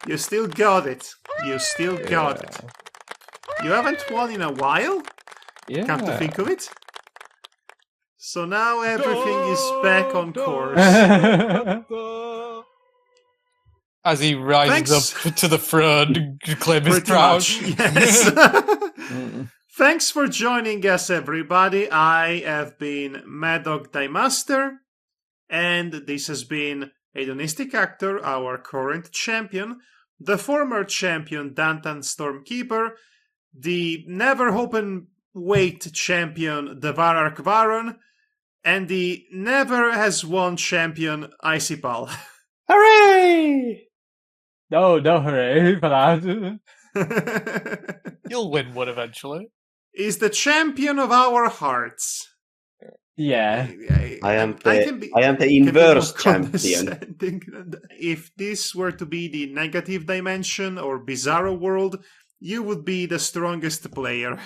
You still got it. You still got it. You haven't won in a while? Yeah. Come to think of it. So now everything is back on course. As he rises up to the front to claim his Pretty crown. much, yes. Thanks for joining us, everybody. I have been Madhog Master, and this has been Hedonistic Actor, our current champion, the former champion Dantan Stormkeeper, the never open weight champion Devar Arkvaron, and the never has won champion Icy Pal. Hooray! No hooray for that. You'll win one eventually. Is the champion of our hearts. Yeah. I am can the can be inverse more champion. condescending. If this were to be the negative dimension or bizarro world, you would be the strongest player.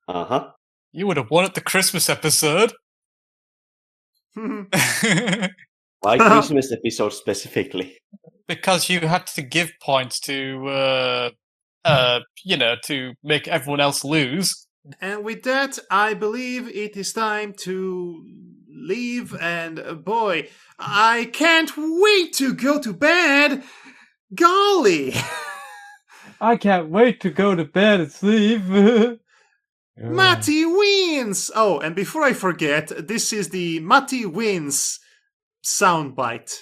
Uh-huh. You would have won at the Christmas episode. Why Christmas episode specifically? Because you had to give points to, to make everyone else lose. And with that, I believe it is time to leave. And boy, I can't wait to go to bed. Golly! I can't wait to go to bed and sleep. Matty wins! Oh, and before I forget, this is the Matty wins soundbite.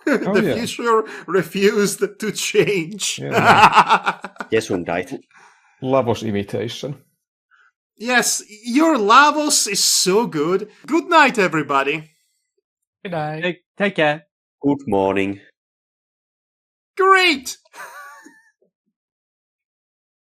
The future refused to change. Yeah. Gesundheit. Lavos imitation. Yes, your Lavos is so good. Good night, everybody. Good night. Take care. Good morning. Great!